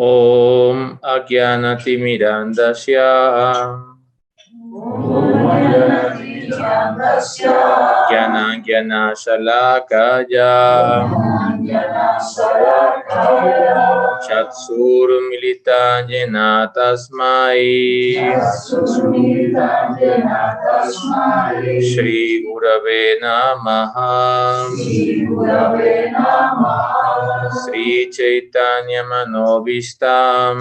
Om Ajnanatimirandasya Jnana Shalakaya Chaksur Militana Tasmai Shri Gurave Namaha Sri Chaitanya Manobishtam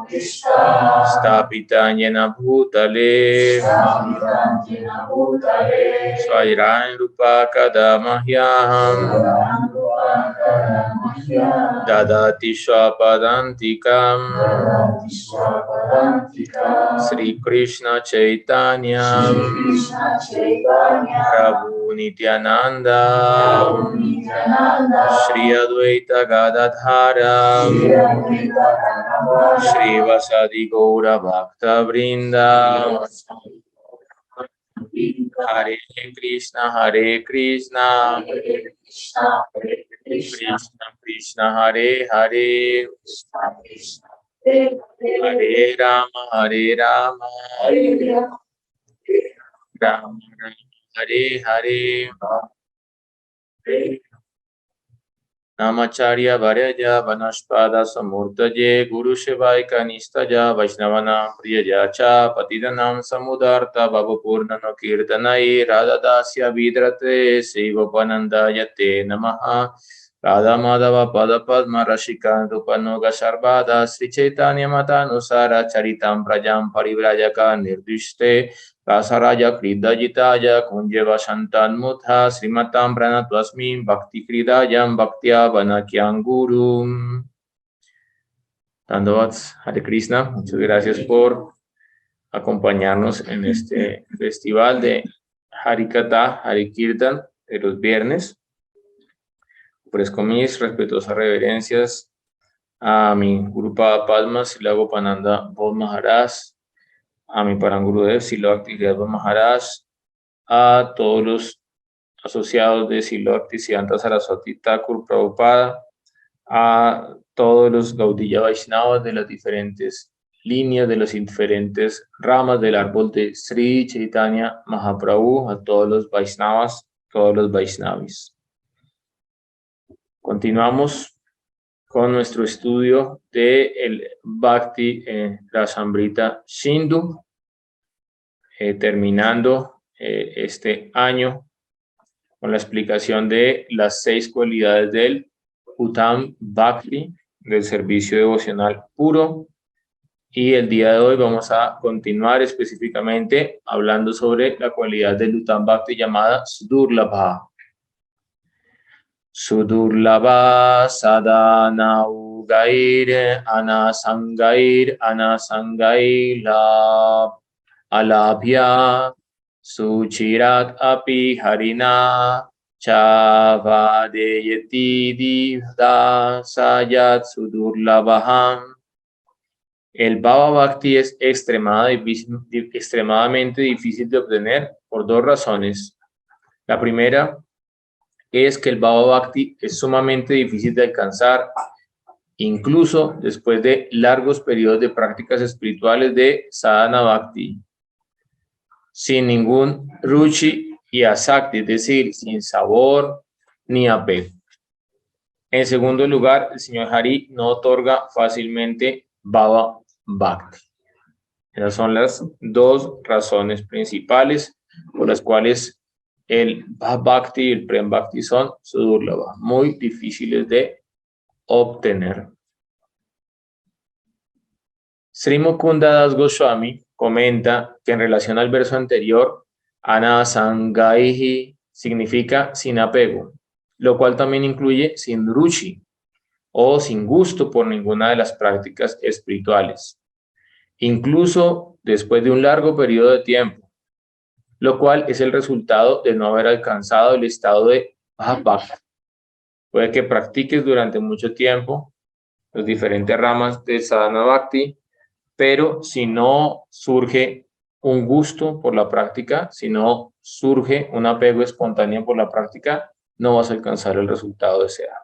Stapitanyena Bhutale Svairang Rupa Kadamahyam Dadati Swapadantikam Sri Krishna Chaitanya Prabhu Nityananda Shri Advaita Gadadhara Shri Vasadi Gaura Bhakta Vrinda Hare Krishna Krishna Krishna Hare Hare Hare Rama Rama Rama Hare Hare Namacharya Varya Vanashpada Samurtaje Guru Shivaika Nistaja Vaishnavana Priyaja Cha Patidanam Samudarta Bhavapurnano Kirtanai Radhadasya Vidrate Sivapananda Yate Namaha Radha Madhava Padapadma Rashika Dupanoga Sarvada Sri Chaitanya Matanusara Charitam Prajam Parivrajaka Nirdishte Rasaraja Kridajitaya Kunjeva Santan Mutha Srimatam Pranatwasmi Bhakti Kridayam Bhaktya Vanakyam Guru. Dandavats Hare Krishna, muchas gracias por acompañarnos en este festival de Harikatha, Harikirtan de los viernes. Ofrezco mis respetuosas reverencias a mi Guru Padma Srila Gopananda Bodh Maharaj, a mi Parangurudev Srila Bhaktivedanta Maharaj, a todos los asociados de Srila Bhaktisiddhanta Saraswati Thakur Prabhupada, a todos los Gaudiya Vaishnavas de las diferentes líneas, de las diferentes ramas del árbol de Sri Chaitanya Mahaprabhu, a todos los Vaishnavas, todos los Vaishnavis. Continuamos con nuestro estudio del Bhakti Rasamrita Sindhu, terminando este año con la explicación de las 6 cualidades del Uttam Bhakti, del servicio devocional puro. Y el día de hoy vamos a continuar específicamente hablando sobre la cualidad del Uttam Bhakti llamada Sudurlabha. Sudurlabha sadhanau gair anasangair alabhya suchirat api harina chavadeyati divda sayat sudurlabham. El Bhava Bhakti es extremadamente difícil de obtener por 2 razones. La primera es que el Bhava Bhakti es sumamente difícil de alcanzar, incluso después de largos periodos de prácticas espirituales de Sadhana Bhakti, sin ningún ruchi y asakti, es decir, sin sabor ni apego. En segundo lugar, el Señor Hari no otorga fácilmente Bhava Bhakti. Esas son las 2 razones principales por las cuales el Bhakti y el Prem Bhakti son Sudurlabha, muy difíciles de obtener. Sri Mukunda Das Goswami comenta que en relación al verso anterior, Anasangaihi significa sin apego, lo cual también incluye sin ruchi o sin gusto por ninguna de las prácticas espirituales, incluso después de un largo periodo de tiempo, lo cual es el resultado de no haber alcanzado el estado de Bhakti. Puede que practiques durante mucho tiempo las diferentes ramas de Sadhana Bhakti, pero si no surge un gusto por la práctica, si no surge un apego espontáneo por la práctica, no vas a alcanzar el resultado deseado.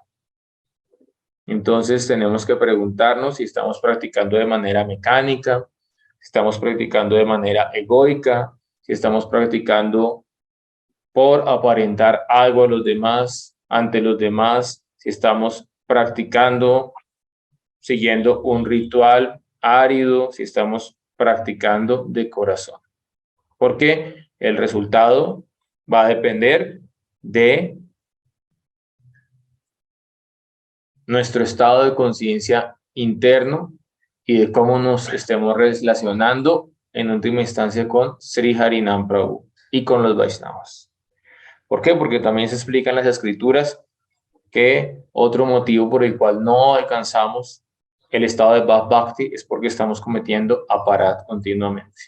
Entonces tenemos que preguntarnos si estamos practicando de manera mecánica, si estamos practicando de manera egoica, si estamos practicando por aparentar algo a los demás, ante los demás, si estamos practicando siguiendo un ritual árido, si estamos practicando de corazón. Porque el resultado va a depender de nuestro estado de conciencia interno y de cómo nos estemos relacionando en última instancia con Sri Harinam Prabhu y con los Vaishnavas. ¿Por qué? Porque también se explica en las escrituras que otro motivo por el cual no alcanzamos el estado de Bhav Bhakti es porque estamos cometiendo aparat continuamente.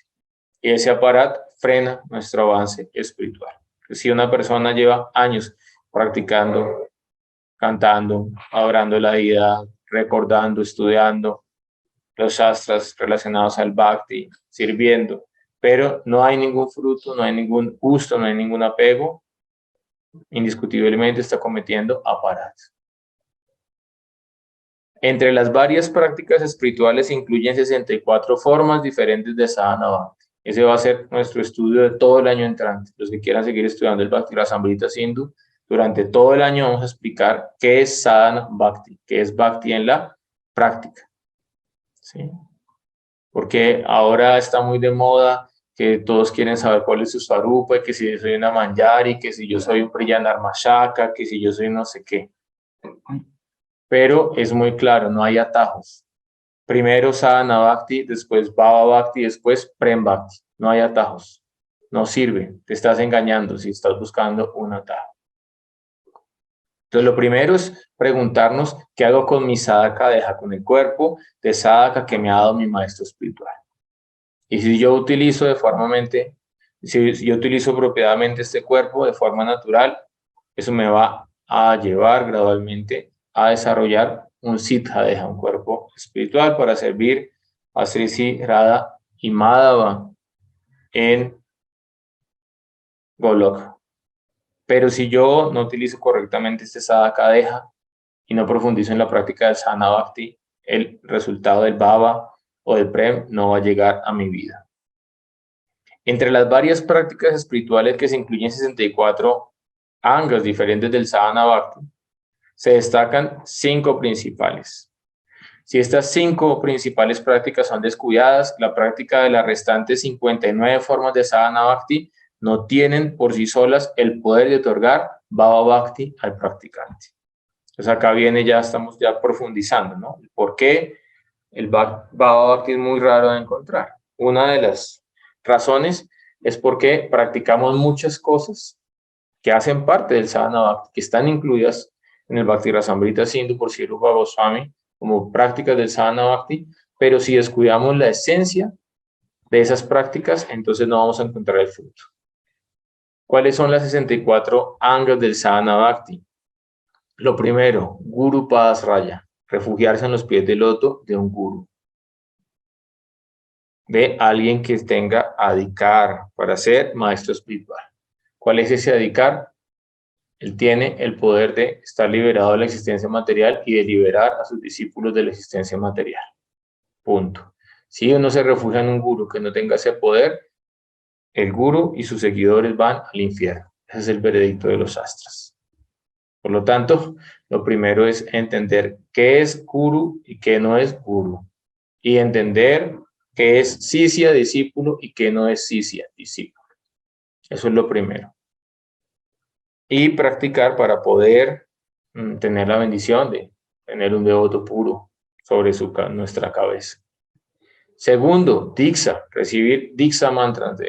Y ese aparat frena nuestro avance espiritual. Si una persona lleva años practicando, cantando, adorando la deidad, recordando, estudiando los shastras relacionados al Bhakti, sirviendo, pero no hay ningún fruto, no hay ningún gusto, no hay ningún apego, indiscutiblemente está cometiendo aparat. Entre las varias prácticas espirituales se incluyen 64 formas diferentes de sadhana bhakti. Ese va a ser nuestro estudio de todo el año entrante. Los que quieran seguir estudiando el Bhakti Rasamrita Sindhu, durante todo el año vamos a explicar qué es sadhana bhakti, qué es bhakti en la práctica. ¿Sí? Porque ahora está muy de moda que todos quieren saber cuál es su swarupa, y que si yo soy una manjari, que si yo soy un priyanarmashaka, que si yo soy no sé qué. Pero es muy claro, no hay atajos. Primero sadhana bhakti, después bhava bhakti, después prem bhakti. No hay atajos. No sirve. Te estás engañando si estás buscando un atajo. Entonces lo primero es preguntarnos qué hago con mi sadhaka deja, con el cuerpo de sadhaka que me ha dado mi maestro espiritual. Y si yo utilizo si yo utilizo propiamente este cuerpo de forma natural, eso me va a llevar gradualmente a desarrollar un siddha deja, un cuerpo espiritual para servir a Sri Sri Radha y Madhava en Golok. Pero si yo no utilizo correctamente este sadhaka deja y no profundizo en la práctica del sadhana bhakti, el resultado del bhava o del prem no va a llegar a mi vida. Entre las varias prácticas espirituales que se incluyen 64 angas diferentes del sadhana bhakti, se destacan 5 principales. Si estas 5 principales prácticas son descuidadas, la práctica de las restantes 59 formas de sadhana bhakti no tienen por sí solas el poder de otorgar bhava bhakti al practicante. Entonces acá estamos profundizando, ¿no? ¿Por qué el bhava bhakti es muy raro de encontrar? Una de las razones es porque practicamos muchas cosas que hacen parte del sadhana bhakti, que están incluidas en el Bhakti Rasamrita Sindhu por Sri Rupa Goswami como prácticas del sadhana bhakti, pero si descuidamos la esencia de esas prácticas, entonces no vamos a encontrar el fruto. ¿Cuáles son las 64 angas del sadhana bhakti? Lo primero, Guru Padasraya, refugiarse en los pies del loto de un guru, de alguien que tenga adhikar para ser maestro espiritual. ¿Cuál es ese adhikar? Él tiene el poder de estar liberado de la existencia material y de liberar a sus discípulos de la existencia material. Punto. Si uno se refugia en un gurú que no tenga ese poder, el gurú y sus seguidores van al infierno. Ese es el veredicto de los astras. Por lo tanto, lo primero es entender qué es gurú y qué no es gurú. Y entender qué es sisya, discípulo, y qué no es sisya, discípulo. Eso es lo primero. Y practicar para poder tener la bendición de tener un devoto puro sobre nuestra cabeza. Segundo, Diksha, recibir Diksha mantras,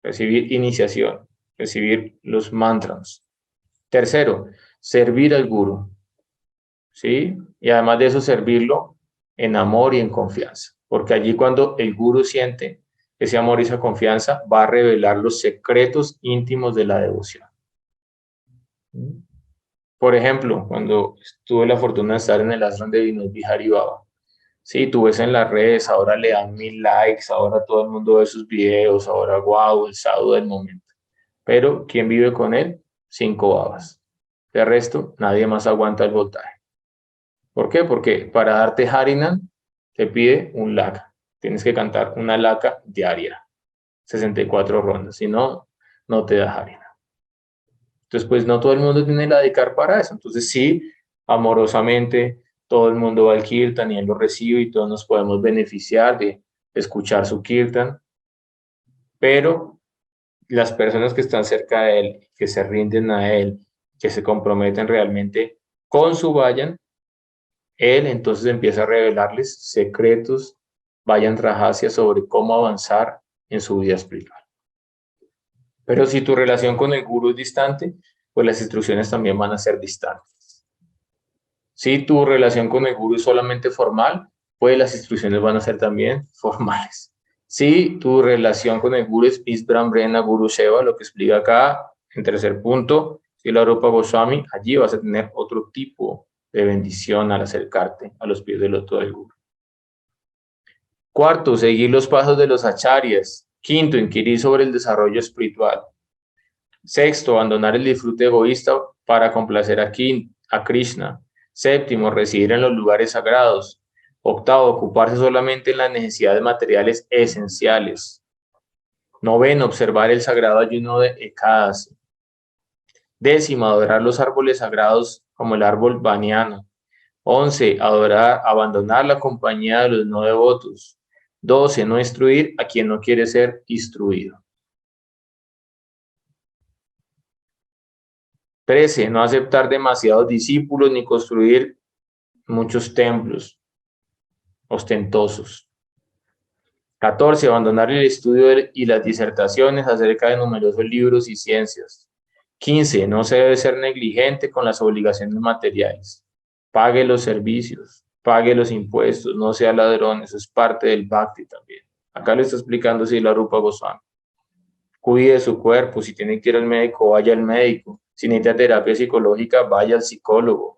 recibir iniciación, recibir los mantras. Tercero, servir al guru, ¿sí? Y además de eso, servirlo en amor y en confianza, porque allí cuando el guru siente ese amor y esa confianza, va a revelar los secretos íntimos de la devoción. Por ejemplo, cuando tuve la fortuna de estar en el ashram de Vinod Bihari Baba, sí, tú ves en las redes, ahora le dan 1000 likes, ahora todo el mundo ve sus videos, ahora wow, el sadhu del momento. Pero, ¿quién vive con él? 5 babas. De resto, nadie más aguanta el voltaje. ¿Por qué? Porque para darte Harinam te pide un laka. Tienes que cantar una laka diaria, 64 rondas, si no, no te da Harinam. Entonces, pues no todo el mundo tiene la dedicar para eso. Entonces, sí, amorosamente, todo el mundo va al kirtan y él lo recibe y todos nos podemos beneficiar de escuchar su kirtan, pero las personas que están cerca de él, que se rinden a él, que se comprometen realmente con su vayan, él entonces empieza a revelarles secretos, vayan rajasia sobre cómo avanzar en su vida espiritual. Pero si tu relación con el gurú es distante, pues las instrucciones también van a ser distantes. Si tu relación con el gurú es solamente formal, pues las instrucciones van a ser también formales. Si tu relación con el gurú es Isbram Brena Guru Seva, lo que explica acá en tercer punto, si la Rupa Goswami, allí vas a tener otro tipo de bendición al acercarte a los pies del loto del gurú. Cuarto, seguir los pasos de los acharyas. Quinto, inquirir sobre el desarrollo espiritual. Sexto, abandonar el disfrute egoísta para complacer a Krishna. Séptimo, residir en los lugares sagrados. Octavo, ocuparse solamente en las necesidades materiales esenciales. Noveno, observar el sagrado ayuno de Ekadasi. Décimo, adorar los árboles sagrados como el árbol baniano. 11, abandonar la compañía de los no devotos. 12, no instruir a quien no quiere ser instruido. 13, no aceptar demasiados discípulos ni construir muchos templos ostentosos. 14, abandonar el estudio y las disertaciones acerca de numerosos libros y ciencias. 15, no se debe ser negligente con las obligaciones materiales. Pague los servicios, pague los impuestos, no sea ladrón, eso es parte del bhakti también. Acá lo está explicando Srila Rupa Goswami. Cuide de su cuerpo, si tiene que ir al médico, vaya al médico. Si necesita terapia psicológica, vaya al psicólogo.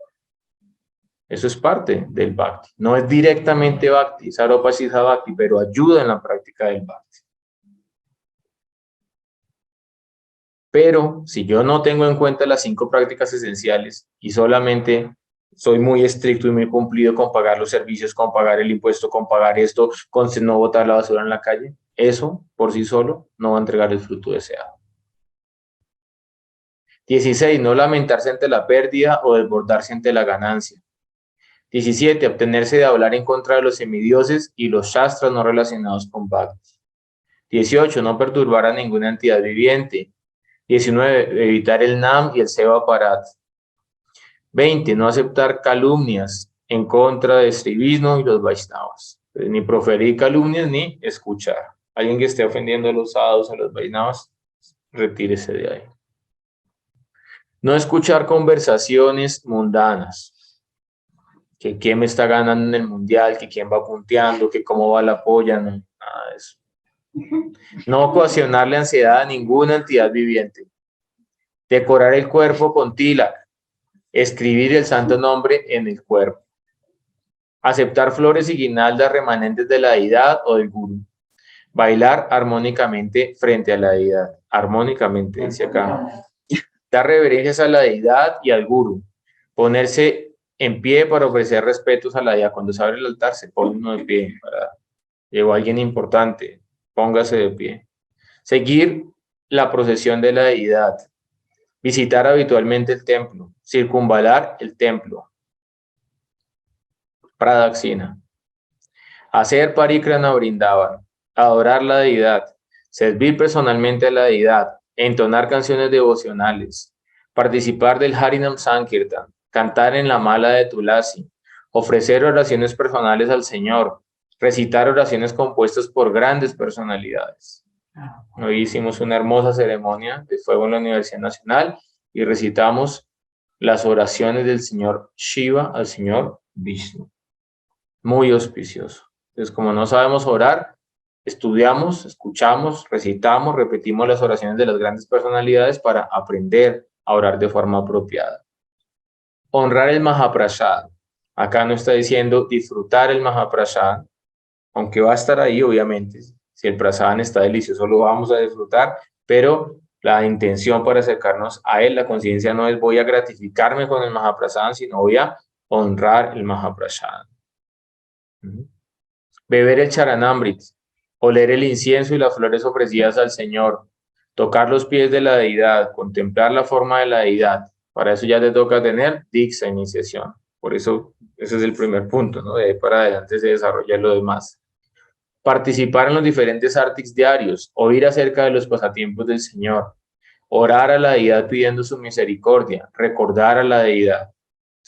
Eso es parte del bhakti. No es directamente bhakti, Saropa Siddha Bhakti, pero ayuda en la práctica del bhakti. Pero si yo no tengo en cuenta las 5 prácticas esenciales y solamente soy muy estricto y muy cumplido con pagar los servicios, con pagar el impuesto, con pagar esto, con no botar la basura en la calle, eso por sí solo no va a entregar el fruto deseado. 16. No lamentarse ante la pérdida o desbordarse ante la ganancia. 17. Abstenerse de hablar en contra de los semidioses y los shastras no relacionados con bhakti. 18. No perturbar a ninguna entidad viviente. 19. Evitar el nam y el seva parat. 20. No aceptar calumnias en contra de Sri Vishnu y los Vaishnavas. Ni proferir calumnias ni escuchar. Alguien que esté ofendiendo a los sadhus, a los Vaishnavas, retírese de ahí. No escuchar conversaciones mundanas. Que quién me está ganando en el mundial, que quién va punteando, que cómo va la polla, no, nada de eso. No ocasionarle ansiedad a ninguna entidad viviente. Decorar el cuerpo con tilak. Escribir el santo nombre en el cuerpo. Aceptar flores y guirnaldas remanentes de la deidad o del gurú. Bailar armónicamente frente a la deidad. Armónicamente, dice acá. Dar reverencias a la deidad y al gurú. Ponerse en pie para ofrecer respetos a la deidad. Cuando se abre el altar, se pone uno de pie. Llegó alguien importante, póngase de pie. Seguir la procesión de la deidad. Visitar habitualmente el templo. Circunvalar el templo. Pradakshina. Hacer parikrama Vrindavan. Adorar la deidad. Servir personalmente a la deidad. Entonar canciones devocionales. Participar del Harinam Sankirtan. Cantar en la mala de Tulasi. Ofrecer oraciones personales al Señor. Recitar oraciones compuestas por grandes personalidades. Hoy hicimos una hermosa ceremonia de fuego en la Universidad Nacional y recitamos las oraciones del Señor Shiva al Señor Vishnu. Muy auspicioso. Entonces, como no sabemos orar, estudiamos, escuchamos, recitamos, repetimos las oraciones de las grandes personalidades para aprender a orar de forma apropiada. Honrar el Mahaprasad. Acá no está diciendo disfrutar el Mahaprasad, aunque va a estar ahí, obviamente. Si el prasadam está delicioso, lo vamos a disfrutar, pero la intención para acercarnos a él, la conciencia no es voy a gratificarme con el Mahaprasadam, sino voy a honrar el Mahaprasad. Beber el charanamrit, oler el incienso y las flores ofrecidas al Señor, tocar los pies de la deidad, contemplar la forma de la deidad. Para eso ya te toca tener diksha, iniciación. Por eso, ese es el primer punto, ¿no? De ahí para adelante se desarrolla lo demás. Participar en los diferentes artics diarios, oír acerca de los pasatiempos del Señor, orar a la deidad pidiendo su misericordia, recordar a la deidad.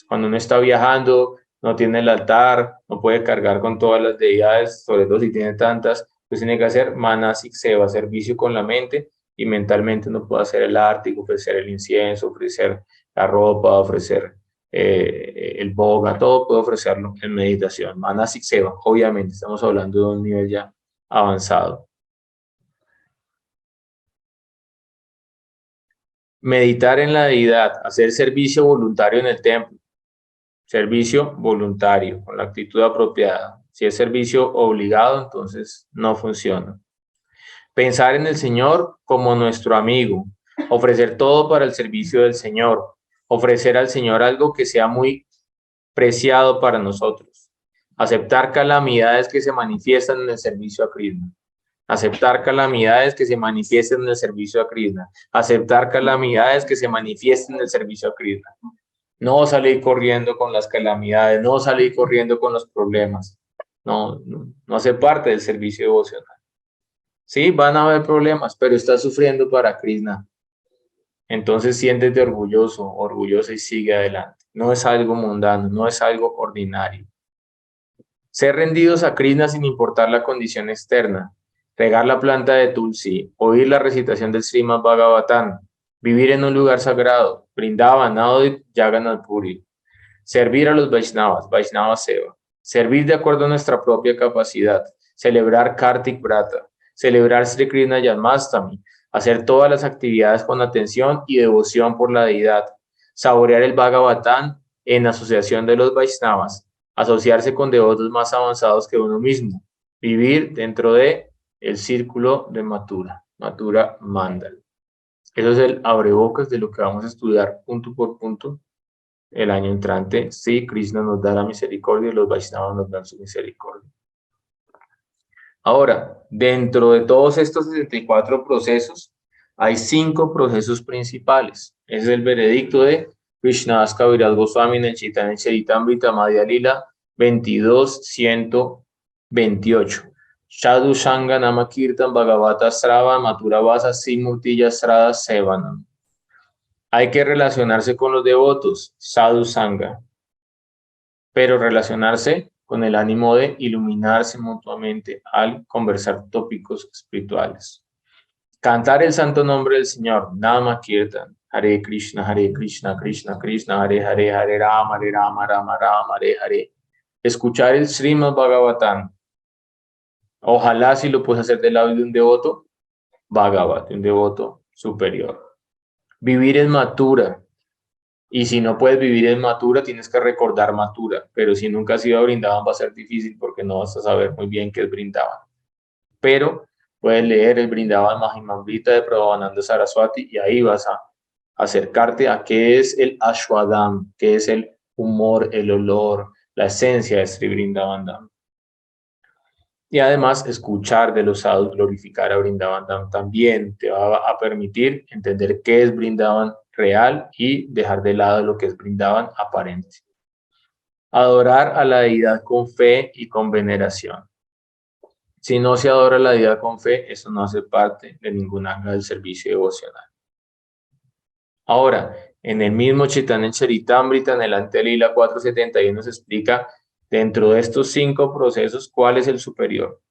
Cuando uno está viajando, no tiene el altar, no puede cargar con todas las deidades, sobre todo si tiene tantas, pues tiene que hacer manasik seva, servicio con la mente, y mentalmente uno puede hacer el ártico, ofrecer el incienso, ofrecer la ropa, ofrecer el boga, todo puede ofrecerlo en meditación. Manasik seva, obviamente estamos hablando de un nivel ya avanzado. Meditar en la deidad, hacer servicio voluntario en el templo. Servicio voluntario, con la actitud apropiada. Si es servicio obligado, entonces no funciona. Pensar en el Señor como nuestro amigo. Ofrecer todo para el servicio del Señor. Ofrecer al Señor algo que sea muy preciado para nosotros. Aceptar calamidades que se manifiestan en el servicio a Krishna. Aceptar calamidades que se manifiesten en el servicio a Krishna. Aceptar calamidades que se manifiesten en el servicio a Krishna. No salir corriendo con las calamidades, no salir corriendo con los problemas. No hace parte del servicio devocional. Sí, van a haber problemas, pero estás sufriendo para Krishna. Entonces siéntete orgulloso, orgullosa y sigue adelante. No es algo mundano, no es algo ordinario. Ser rendidos a Krishna sin importar la condición externa. Regar la planta de Tulsi, oír la recitación del Srimad Bhagavatam, vivir en un lugar sagrado, Vrindavan, Navadvip, Jagannath Puri. Servir a los Vaishnavas, Vaishnava Seva. Servir de acuerdo a nuestra propia capacidad. Celebrar Kartik Vrata. Celebrar Sri Krishna Janmastami. Hacer todas las actividades con atención y devoción por la deidad. Saborear el Bhagavatam en asociación de los Vaishnavas. Asociarse con devotos más avanzados que uno mismo. Vivir dentro de el círculo de Mathura. Mathura Mandal. Eso es el abrebocas de lo que vamos a estudiar punto por punto el año entrante. Sí, Krishna nos da la misericordia y los Vaishnavas nos dan su misericordia. Ahora, dentro de todos estos 64 procesos, hay 5 procesos principales. Ese es el veredicto de Krishnadas Kaviraj Goswami en el Chaitanya Charitamrita Madhya Lila 22.128. Sadhu Sangha Nama Kirtan Bhagavata Srava Mathura Vasa Simurtiya Srada Sevanam. Hay que relacionarse con los devotos, sadhu sangha, pero relacionarse con el ánimo de iluminarse mutuamente al conversar tópicos espirituales. Cantar el santo nombre del Señor, Nama Kirtan, Hare Krishna, Krishna Krishna, Hare Hare, Hare Rama, Rama Rama, Hare Hare. Escuchar el Srimad Bhagavatam. Ojalá si lo puedes hacer del lado de un devoto, Bhagavat, un devoto superior. Vivir en Mathura. Y si no puedes vivir en Mathura, tienes que recordar Mathura. Pero si nunca has ido a Vrindavan va a ser difícil porque no vas a saber muy bien qué es Vrindavan. Pero puedes leer el Vrindavan Mahimamrita de Prabhavananda Saraswati y ahí vas a acercarte a qué es el Ashwadam, qué es el humor, el olor, la esencia de Sri Vrindavan Dham. Y además escuchar de los sadhus, glorificar a Vrindavan Dham también te va a permitir entender qué es Vrindavan real y dejar de lado lo que es Vrindavan aparente. Adorar a la deidad con fe y con veneración. Si no se adora a la deidad con fe, eso no hace parte de ningún anga del servicio devocional. Ahora, en el mismo Chaitanya Charitamrita, en el Antelila 471, se explica dentro de estos 5 procesos cuál es el superior.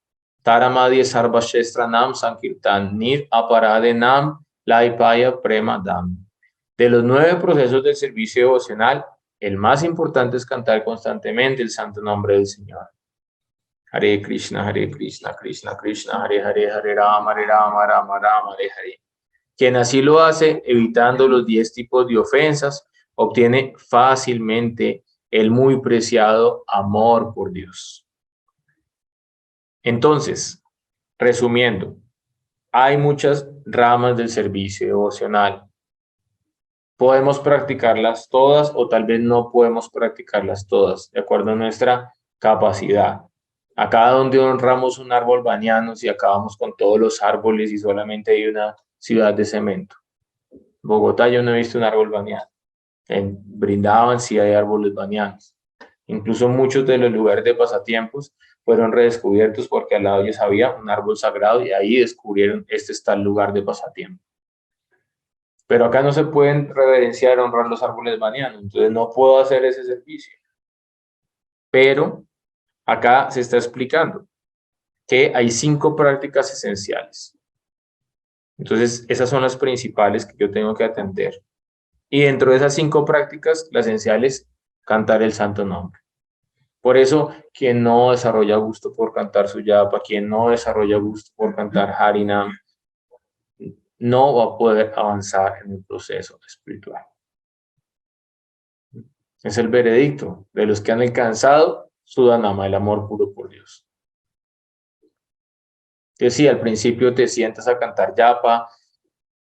Taramadya Sarvashestra Nam Sankirtan Nir Aparade Nam Laipaya Prema Dam. De los 9 procesos del servicio devocional, el más importante es cantar constantemente el santo nombre del Señor. Hare Krishna, Krishna Krishna, Hare Hare, Hare Rama, Rama Rama, Hare Hare. Quien así lo hace, evitando los 10 tipos de ofensas, obtiene fácilmente el muy preciado amor por Dios. Entonces, resumiendo, hay muchas ramas del servicio devocional. podemos practicarlas todas o tal vez no podemos practicarlas todas, de acuerdo a nuestra capacidad. Acá donde honramos un árbol baniano, si acabamos con todos los árboles y solamente hay una ciudad de cemento. En Bogotá yo no he visto un árbol baniano. En Brindaban sí hay árboles banianos. Incluso muchos de los lugares de pasatiempos fueron redescubiertos porque al lado de ellos había un árbol sagrado y ahí descubrieron este está el lugar de pasatiempo. Pero acá no se pueden reverenciar, honrar los árboles banianos, entonces no puedo hacer ese servicio. Pero acá se está explicando que hay 5 prácticas esenciales. Entonces, esas son las principales que yo tengo que atender. Y dentro de esas 5 prácticas, la esencial es cantar el santo nombre. Por eso, quien no desarrolla gusto por cantar su yapa, quien no desarrolla gusto por cantar Harinam, no va a poder avanzar en el proceso espiritual. Es el veredicto de los que han alcanzado Sudanama, el amor puro por Dios. Que sí, al principio te sientas a cantar yapa,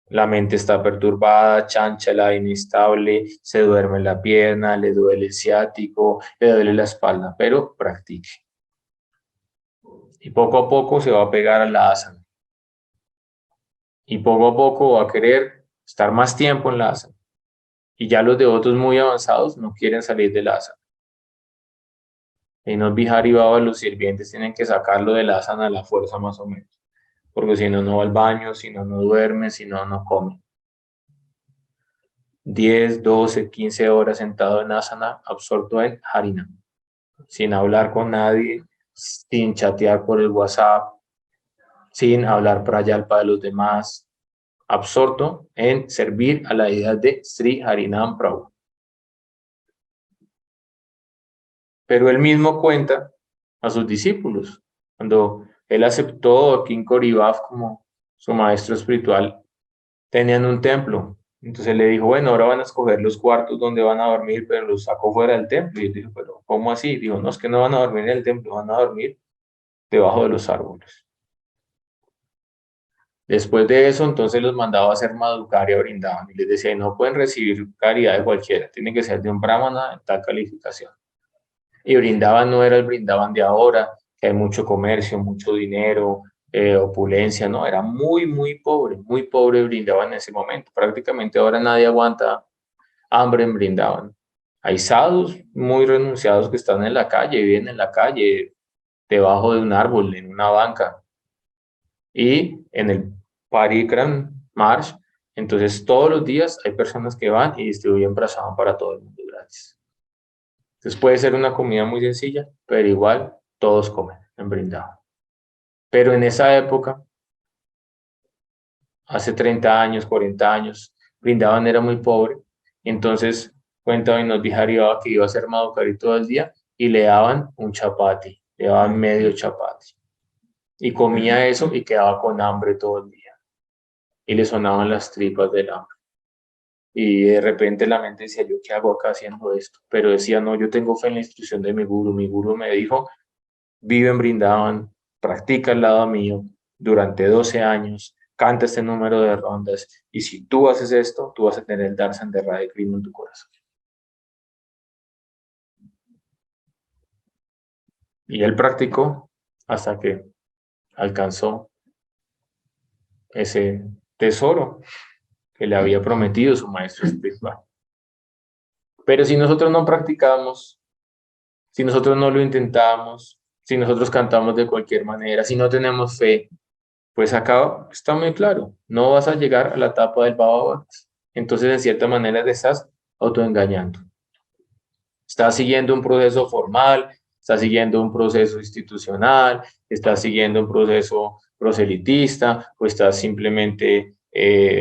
la mente está perturbada, chánchala, inestable, se duerme la pierna, le duele el ciático, le duele la espalda, pero practique. Y poco a poco se va a pegar a la asana. Y poco a poco va a querer estar más tiempo en la asana. Y ya los devotos muy avanzados no quieren salir de la asana. En los Vihari Baba, los sirvientes tienen que sacarlo de la asana a la fuerza más o menos. Porque si no, no va al baño, si no, no duerme, si no, no come. 10, 12, 15 horas sentado en asana, absorto en Harinam, sin hablar con nadie, sin chatear por el WhatsApp, sin hablar prayalpa de los demás, absorto en servir a la deidad de Sri Harinam Prabhu. Pero él mismo cuenta a sus discípulos, cuando él aceptó a King Koribaf como su maestro espiritual, tenían un templo. Entonces le dijo, bueno, ahora van a escoger los cuartos donde van a dormir, pero los sacó fuera del templo. Y él dijo, pero ¿cómo así? Dijo, no, es que no van a dormir en el templo, van a dormir debajo de los árboles. Después de eso, entonces los mandaba a hacer Madhukari Brindavan y les decía, no pueden recibir caridad de cualquiera, tienen que ser de un brahmana en tal calificación. Y Brindavan no era el Brindavan de ahora, que hay mucho comercio, mucho dinero, opulencia, no, era muy pobre Brindavan en ese momento. Prácticamente ahora nadie aguanta hambre en Brindavan. Hay sadhus muy renunciados que están en la calle, viven en la calle, debajo de un árbol, en una banca. Y en el Parikram March, entonces todos los días hay personas que van y distribuyen prasadam para todo el mundo gratis. Entonces puede ser una comida muy sencilla, pero igual todos comen en Brindavan. Pero en esa época, hace 30 años, 40 años, Brindavan era muy pobre. Entonces cuenta Vinod Bihari Baba que iba a hacer Madhukari todo el día y le daban un chapati, le daban medio chapati. Y comía eso y quedaba con hambre todo el día. Y le sonaban las tripas del hambre. Y de repente la mente decía, ¿yo qué hago acá haciendo esto? Pero decía, no, yo tengo fe en la instrucción de mi guru. Mi guru me dijo, vive en Brindavan, practica al lado mío durante 12 años, canta este número de rondas. Y si tú haces esto, tú vas a tener el Darshan de Radha Krishna en tu corazón. Y él practicó hasta que alcanzó ese tesoro que le había prometido su maestro espiritual. Pero si nosotros no practicamos, si nosotros no lo intentamos, si nosotros cantamos de cualquier manera, si no tenemos fe, pues acá está muy claro, no vas a llegar a la etapa del Baba Bhakti. Entonces, en cierta manera, te estás autoengañando. Estás siguiendo un proceso formal, estás siguiendo un proceso institucional, estás siguiendo un proceso proselitista o estás simplemente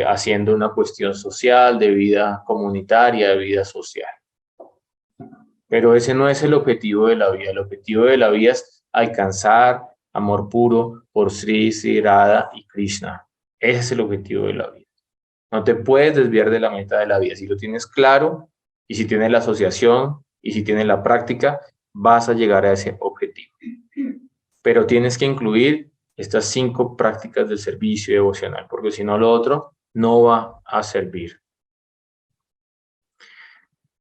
haciendo una cuestión social, de vida comunitaria, de vida social. Pero ese no es el objetivo de la vida. El objetivo de la vida es alcanzar amor puro por Sri, Sri Radha y Krishna. Ese es el objetivo de la vida. No te puedes desviar de la meta de la vida. Si lo tienes claro y si tienes la asociación y si tienes la práctica, vas a llegar a ese objetivo. Pero tienes que incluir estas 5 prácticas del servicio devocional, porque si no lo otro no va a servir.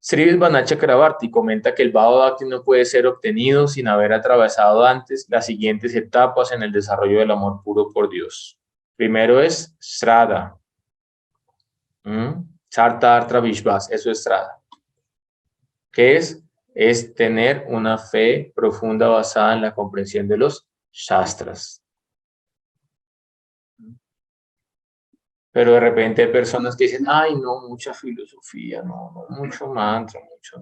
Sri Vibhana Chakrabarti comenta que el Bhava Bhakti no puede ser obtenido sin haber atravesado antes las siguientes etapas en el desarrollo del amor puro por Dios. Primero es Shraddha. Sarta Artra Vishwas, eso es Shraddha. ¿Qué es? Es tener una fe profunda basada en la comprensión de los Shastras. Pero de repente hay personas que dicen, ay, no, mucha filosofía, no, mucho mantra,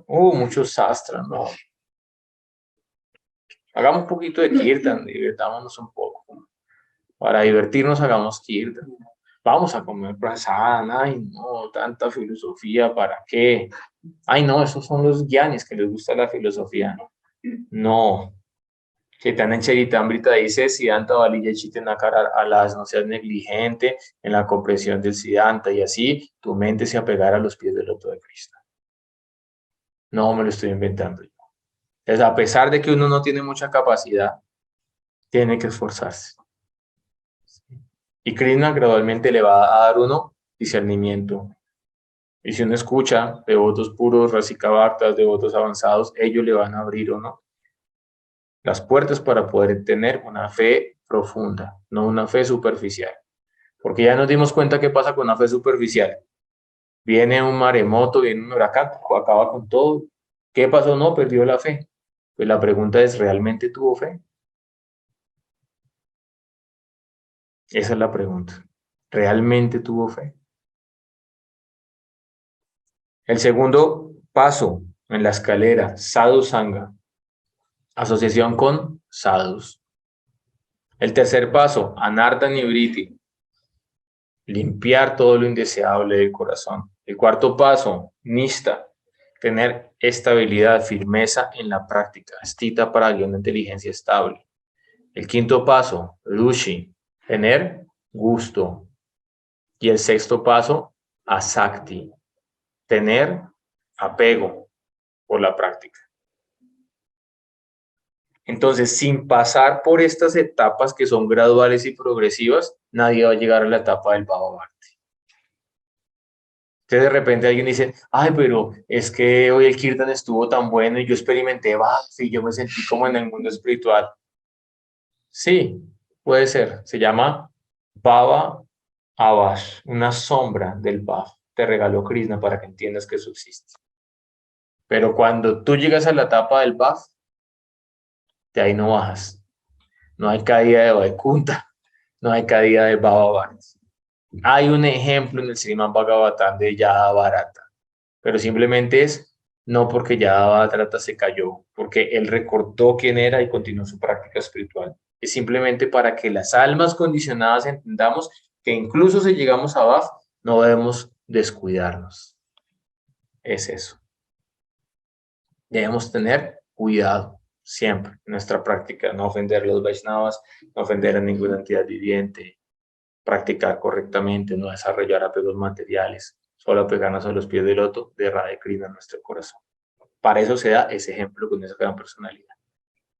mucho Shastra, no. Hagamos un poquito de kirtan, divertámonos un poco. Para divertirnos hagamos kirtan. Vamos a comer prasada, ay, no, tanta filosofía, ¿para qué? Ay, no, esos son los gyanis que les gusta la filosofía. No. Chaitanya Charitamrita dice, Siddhanta Valiya Chitenakara alas, no seas negligente en la comprensión del Siddhanta y así tu mente se apegará a los pies del loto de Krishna. No me lo estoy inventando yo. Entonces, a pesar de que uno no tiene mucha capacidad, tiene que esforzarse. Y Krishna gradualmente le va a dar uno discernimiento. Y si uno escucha devotos puros, Rasikabhaktas, devotos avanzados, ellos le van a abrir o no las puertas para poder tener una fe profunda, no una fe superficial. Porque ya nos dimos cuenta qué pasa con una fe superficial. Viene un maremoto, viene un huracán, acaba con todo. ¿Qué pasó? No, perdió la fe. Pues la pregunta es, ¿realmente tuvo fe? Esa es la pregunta. ¿Realmente tuvo fe? El segundo paso en la escalera, sadhu sangha, asociación con sadhus. El tercer paso, anartha nivriti, limpiar todo lo indeseable del corazón. El cuarto paso, nishta, tener estabilidad, firmeza en la práctica, stita para una inteligencia estable. El quinto paso, rushi, tener gusto. Y el sexto paso, asakti, tener apego por la práctica. Entonces, sin pasar por estas etapas que son graduales y progresivas, nadie va a llegar a la etapa del Bhava Bhakti. Entonces, de repente alguien dice, ay, pero es que hoy el Kirtan estuvo tan bueno y yo experimenté Bhakti y yo me sentí como en el mundo espiritual. Sí, puede ser. Se llama Bhava Avash, una sombra del Bhav. Te regaló Krishna para que entiendas que eso existe. Pero cuando tú llegas a la etapa del Bhav, de ahí no bajas. No hay caída de Vaikunta, no hay caída de Bhava Bhakti. Hay un ejemplo en el Srimad Bhagavatam de Yadavarata, pero simplemente es no porque Yadavarata se cayó, porque él recordó quién era y continuó su práctica espiritual. Es simplemente para que las almas condicionadas entendamos que incluso si llegamos a Bhav, no debemos descuidarnos. Es eso. Debemos tener cuidado siempre en nuestra práctica, no ofender a los Vaishnavas, no ofender a ninguna entidad viviente, practicar correctamente, no desarrollar apegos materiales, solo apegarnos a los pies del loto de Radha Krishna en nuestro corazón. Para eso se da ese ejemplo con esa gran personalidad.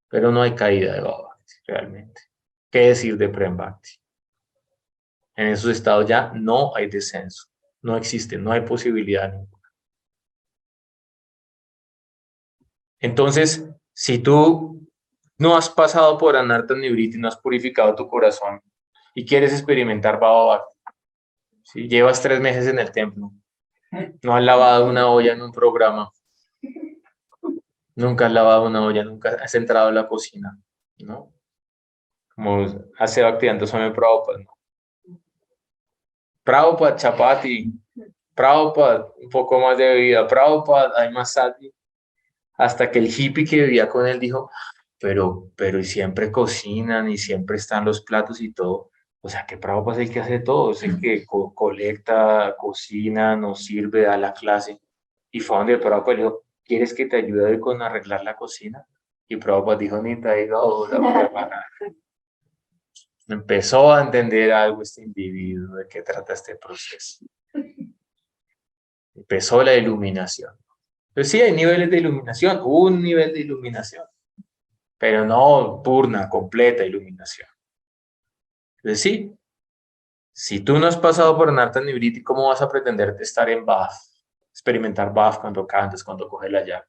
Pero no hay caída de Bhava Bhakti, realmente. ¿Qué decir de Prem Bhakti? En esos estados ya no hay descenso, no existe, no hay posibilidad ninguna. Entonces, si tú no has pasado por Anartha Nivriti, no has purificado tu corazón y quieres experimentar Bhava Bhakti, ¿sí? Llevas 3 meses en el templo, no has lavado una olla en un programa, nunca has lavado una olla, nunca has entrado a la cocina, ¿no? Como hace Bhaktivedanta Swami Prabhupada, ¿no? Prabhupada, chapati, Prabhupada, un poco más de bebida, Prabhupada, hay más sati. Hasta que el hippie que vivía con él dijo, pero y siempre cocinan y siempre están los platos y todo. O sea, que Prabhupada es el que hace todo, es el que colecta, cocina, nos sirve, da la clase. Y fue donde Prabhupada le dijo, ¿quieres que te ayude con arreglar la cocina? Y Prabhupada dijo, ni traiga ahora para empezó a entender algo este individuo, de qué trata este proceso. Empezó la iluminación. Entonces sí, hay niveles de iluminación, un nivel de iluminación, pero no purna, completa iluminación. Entonces sí, si tú no has pasado por Anartha Nivriti, ¿cómo vas a pretender estar en Bhav? experimentar Bhav cuando cantas, cuando coges la llave.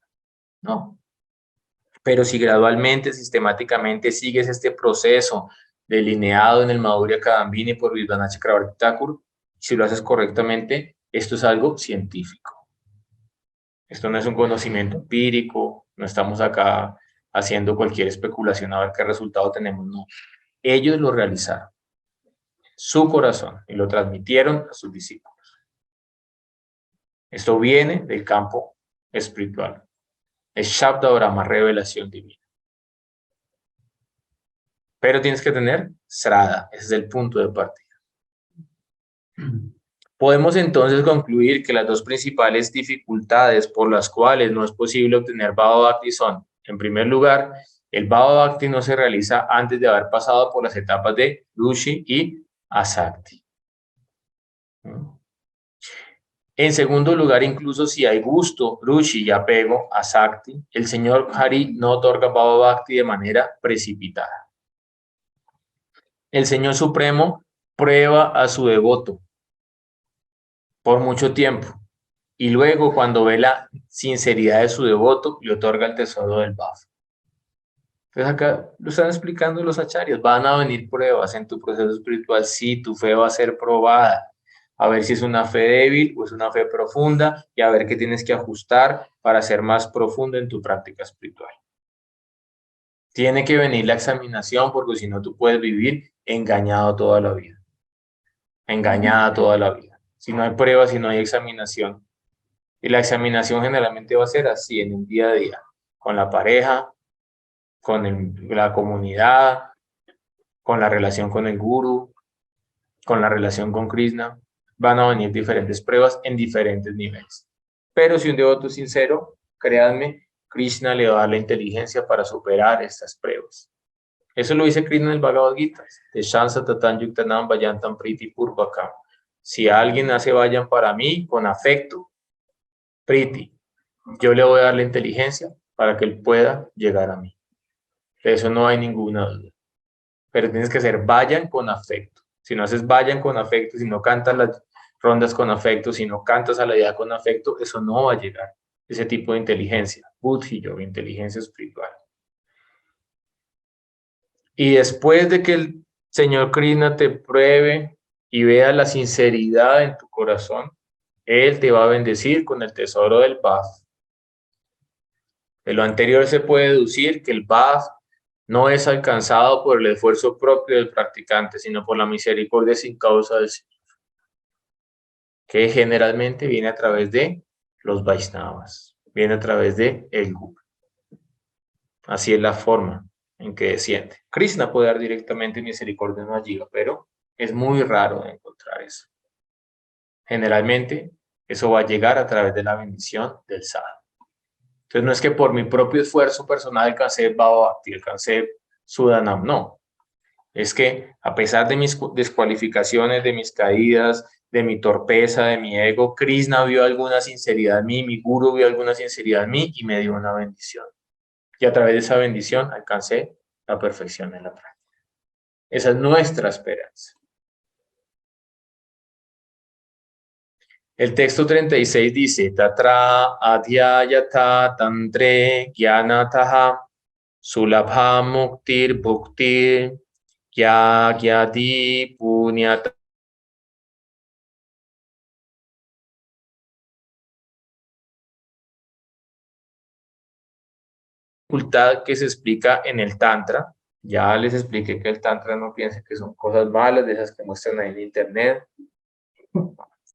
No. Pero si gradualmente, sistemáticamente sigues este proceso delineado en el Madhurya Kadambini por Vidvana Chakravarti Thakur, si lo haces correctamente, esto es algo científico. Esto no es un conocimiento empírico, no estamos acá haciendo cualquier especulación a ver qué resultado tenemos, no. Ellos lo realizaron, su corazón, y lo transmitieron a sus discípulos. Esto viene del campo espiritual. Es Shabda Brahma, revelación divina. Pero tienes que tener Sraddha, ese es el punto de partida. Podemos entonces concluir que las dos principales dificultades por las cuales no es posible obtener Bhava Bhakti son, en primer lugar, el Bhava Bhakti no se realiza antes de haber pasado por las etapas de Ruchi y Asakti. En segundo lugar, incluso si hay gusto, Ruchi y apego a Sakti, el señor Hari no otorga Bhava Bhakti de manera precipitada. El Señor Supremo prueba a su devoto por mucho tiempo y luego, cuando ve la sinceridad de su devoto, le otorga el tesoro del Bhav. Entonces acá lo están explicando los acharyas, van a venir pruebas en tu proceso espiritual, sí, tu fe va a ser probada, a ver si es una fe débil o es una fe profunda y a ver qué tienes que ajustar para ser más profundo en tu práctica espiritual. Tiene que venir la examinación porque si no tú puedes vivir engañado toda la vida. Engañada toda la vida. Si no hay pruebas, si no hay examinación. Y la examinación generalmente va a ser así, en el día a día, con la pareja, con la comunidad, con la relación con el guru, con la relación con Krishna. Van a venir diferentes pruebas en diferentes niveles. Pero si un devoto es sincero, créanme, Krishna le va a dar la inteligencia para superar estas pruebas. Eso lo dice Krishna en el Bhagavad Gita. De Shansa Tatan Yuktanam Vayantam Priti Purvakam. Si alguien hace vayan para mí con afecto, Priti, yo le voy a dar la inteligencia para que él pueda llegar a mí. De eso no hay ninguna duda. Pero tienes que hacer vayan con afecto. Si no haces vayan con afecto, si no cantas las rondas con afecto, si no cantas a la idea con afecto, eso no va a llegar. Ese tipo de inteligencia, Buddhi Yoga, inteligencia espiritual. Y después de que el Señor Krishna te pruebe y vea la sinceridad en tu corazón, Él te va a bendecir con el tesoro del Bhav. De lo anterior se puede deducir que el Bhav no es alcanzado por el esfuerzo propio del practicante, sino por la misericordia sin causa del Señor, que generalmente viene a través de los Vaishnavas, viene a través de el Guru. Así es la forma en que desciende. Krishna puede dar directamente misericordia no allí, pero es muy raro de encontrar eso. Generalmente, eso va a llegar a través de la bendición del sadhu. Entonces, no es que por mi propio esfuerzo personal alcancé Bhava Bhakti, alcancé Sudanam, no. Es que a pesar de mis descualificaciones, de mis caídas, de mi torpeza, de mi ego, Krishna vio alguna sinceridad en mí, mi guru vio alguna sinceridad en mí y me dio una bendición. Y a través de esa bendición alcancé la perfección en la práctica. Esa es nuestra esperanza. El texto 36 dice, Tatra adhyayata tantre gyanataha sulabha muktir bhuktir gyadi punyata. Dificultad que se explica en el Tantra. Ya les expliqué que el Tantra no piense que son cosas malas, de esas que muestran ahí en internet.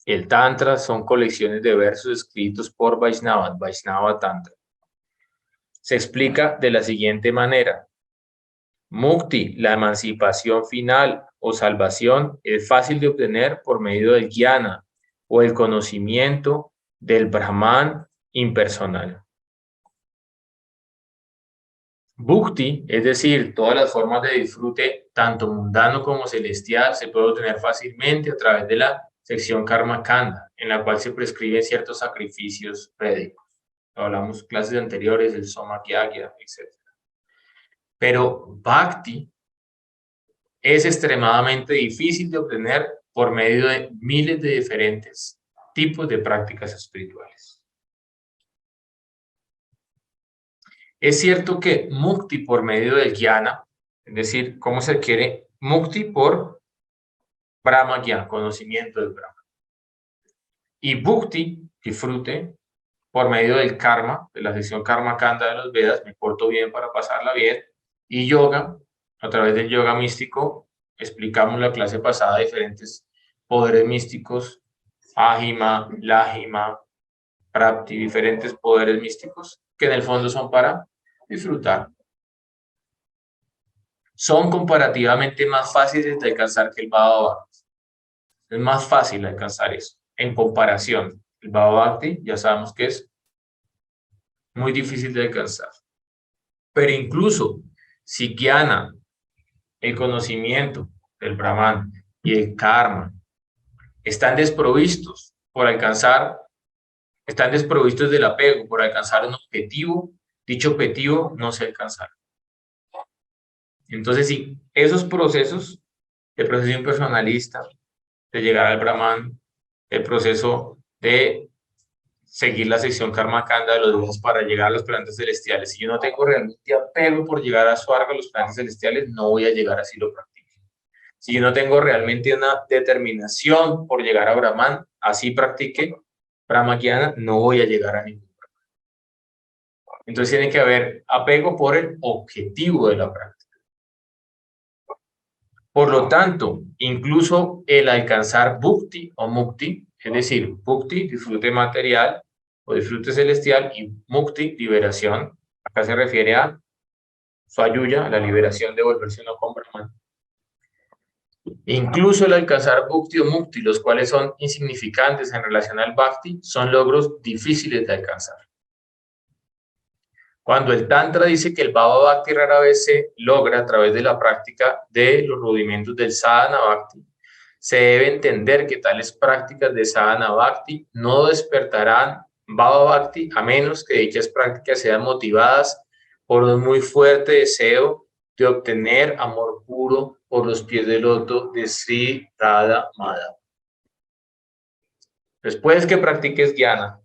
El Tantra son colecciones de versos escritos por Vaishnavas, Vaishnava Tantra. Se explica de la siguiente manera. Mukti, la emancipación final o salvación, es fácil de obtener por medio del jnana o el conocimiento del Brahman impersonal. Bhukti, es decir, todas las formas de disfrute, tanto mundano como celestial, se puede obtener fácilmente a través de la sección Karma Kanda, en la cual se prescriben ciertos sacrificios védicos. Hablamos clases anteriores, el Soma Kyagya, etc. Pero Bhakti es extremadamente difícil de obtener por medio de miles de diferentes tipos de prácticas espirituales. Es cierto que mukti por medio del jnana, es decir, ¿cómo se adquiere mukti? Por Brahma Jnana, conocimiento del Brahma. Y bhukti, disfrute, por medio del karma, de la sección Karma Kanda de los Vedas, me porto bien para pasarla bien. Y yoga, a través del yoga místico, explicamos en la clase pasada diferentes poderes místicos, ahima, lahima, prapti, diferentes poderes místicos, que en el fondo son para disfrutar. Son comparativamente más fáciles de alcanzar que el Bhava Bhakti. Es más fácil alcanzar eso, en comparación. El Bhava Bhakti ya sabemos que es muy difícil de alcanzar. Pero incluso si jnana, el conocimiento del Brahman y el karma están desprovistos por alcanzar, están desprovistos del apego por alcanzar un objetivo, dicho objetivo no se alcanzará. Entonces, sí, esos procesos de proceso impersonalista, de llegar al Brahman, el proceso de seguir la sección Karma Kanda de los días para llegar a los planetas celestiales. Si yo no tengo realmente apego por llegar a Swarga, los planetas celestiales, no voy a llegar así lo practico. Si yo no tengo realmente una determinación por llegar a Brahman, así practique Brahma Jnana, no voy a llegar a ningún Brahman. Entonces tiene que haber apego por el objetivo de la práctica. Por lo tanto, incluso el alcanzar bhukti o mukti, es decir, bhukti, disfrute material o disfrute celestial, y mukti, liberación, acá se refiere a Swayuya, la liberación de volverse uno con Brahman. Incluso el alcanzar bhukti o mukti, los cuales son insignificantes en relación al bhakti, son logros difíciles de alcanzar. Cuando el Tantra dice que el Bhava Bhakti rara vez se logra a través de la práctica de los rudimentos del Sadhana Bhakti, se debe entender que tales prácticas de Sadhana Bhakti no despertarán Bhava Bhakti a menos que dichas prácticas sean motivadas por un muy fuerte deseo de obtener amor puro por los pies del loto de Sri Radha Madhava. Después que practiques jnana,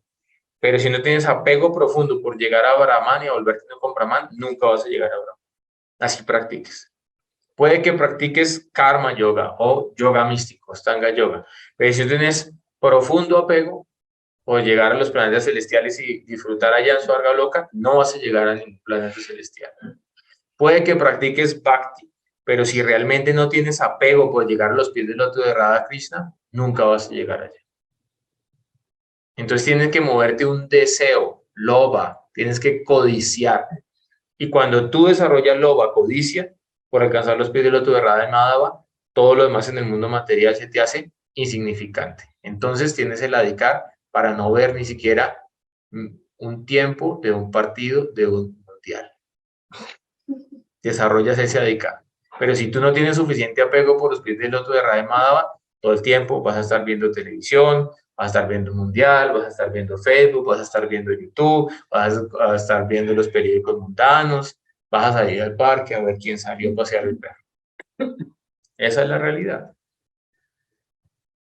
pero si no tienes apego profundo por llegar a Brahman y a volverte con Brahman, nunca vas a llegar a Brahman. Así practiques. Puede que practiques karma yoga o yoga místico, Astanga yoga, pero si tienes profundo apego por llegar a los planetas celestiales y disfrutar allá en Swarga Loka, no vas a llegar a ningún planeta celestial. Puede que practiques bhakti, pero si realmente no tienes apego por llegar a los pies del loto de Radha Krishna, nunca vas a llegar allá. Entonces tienes que moverte un deseo, loba, tienes que codiciar. Y cuando tú desarrollas loba, codicia, por alcanzar los pies del loto de Radha y Madhava, todo lo demás en el mundo material se te hace insignificante. Entonces tienes el adicar para no ver ni siquiera un tiempo de un partido de un mundial. Desarrollas ese adicar. Pero si tú no tienes suficiente apego por los pies del loto de Radha y Madhava, todo el tiempo vas a estar viendo televisión, vas a estar viendo Mundial, vas a estar viendo Facebook, vas a estar viendo YouTube, vas a estar viendo los periódicos mundanos, vas a salir al parque a ver quién salió a pasear el perro. Esa es la realidad.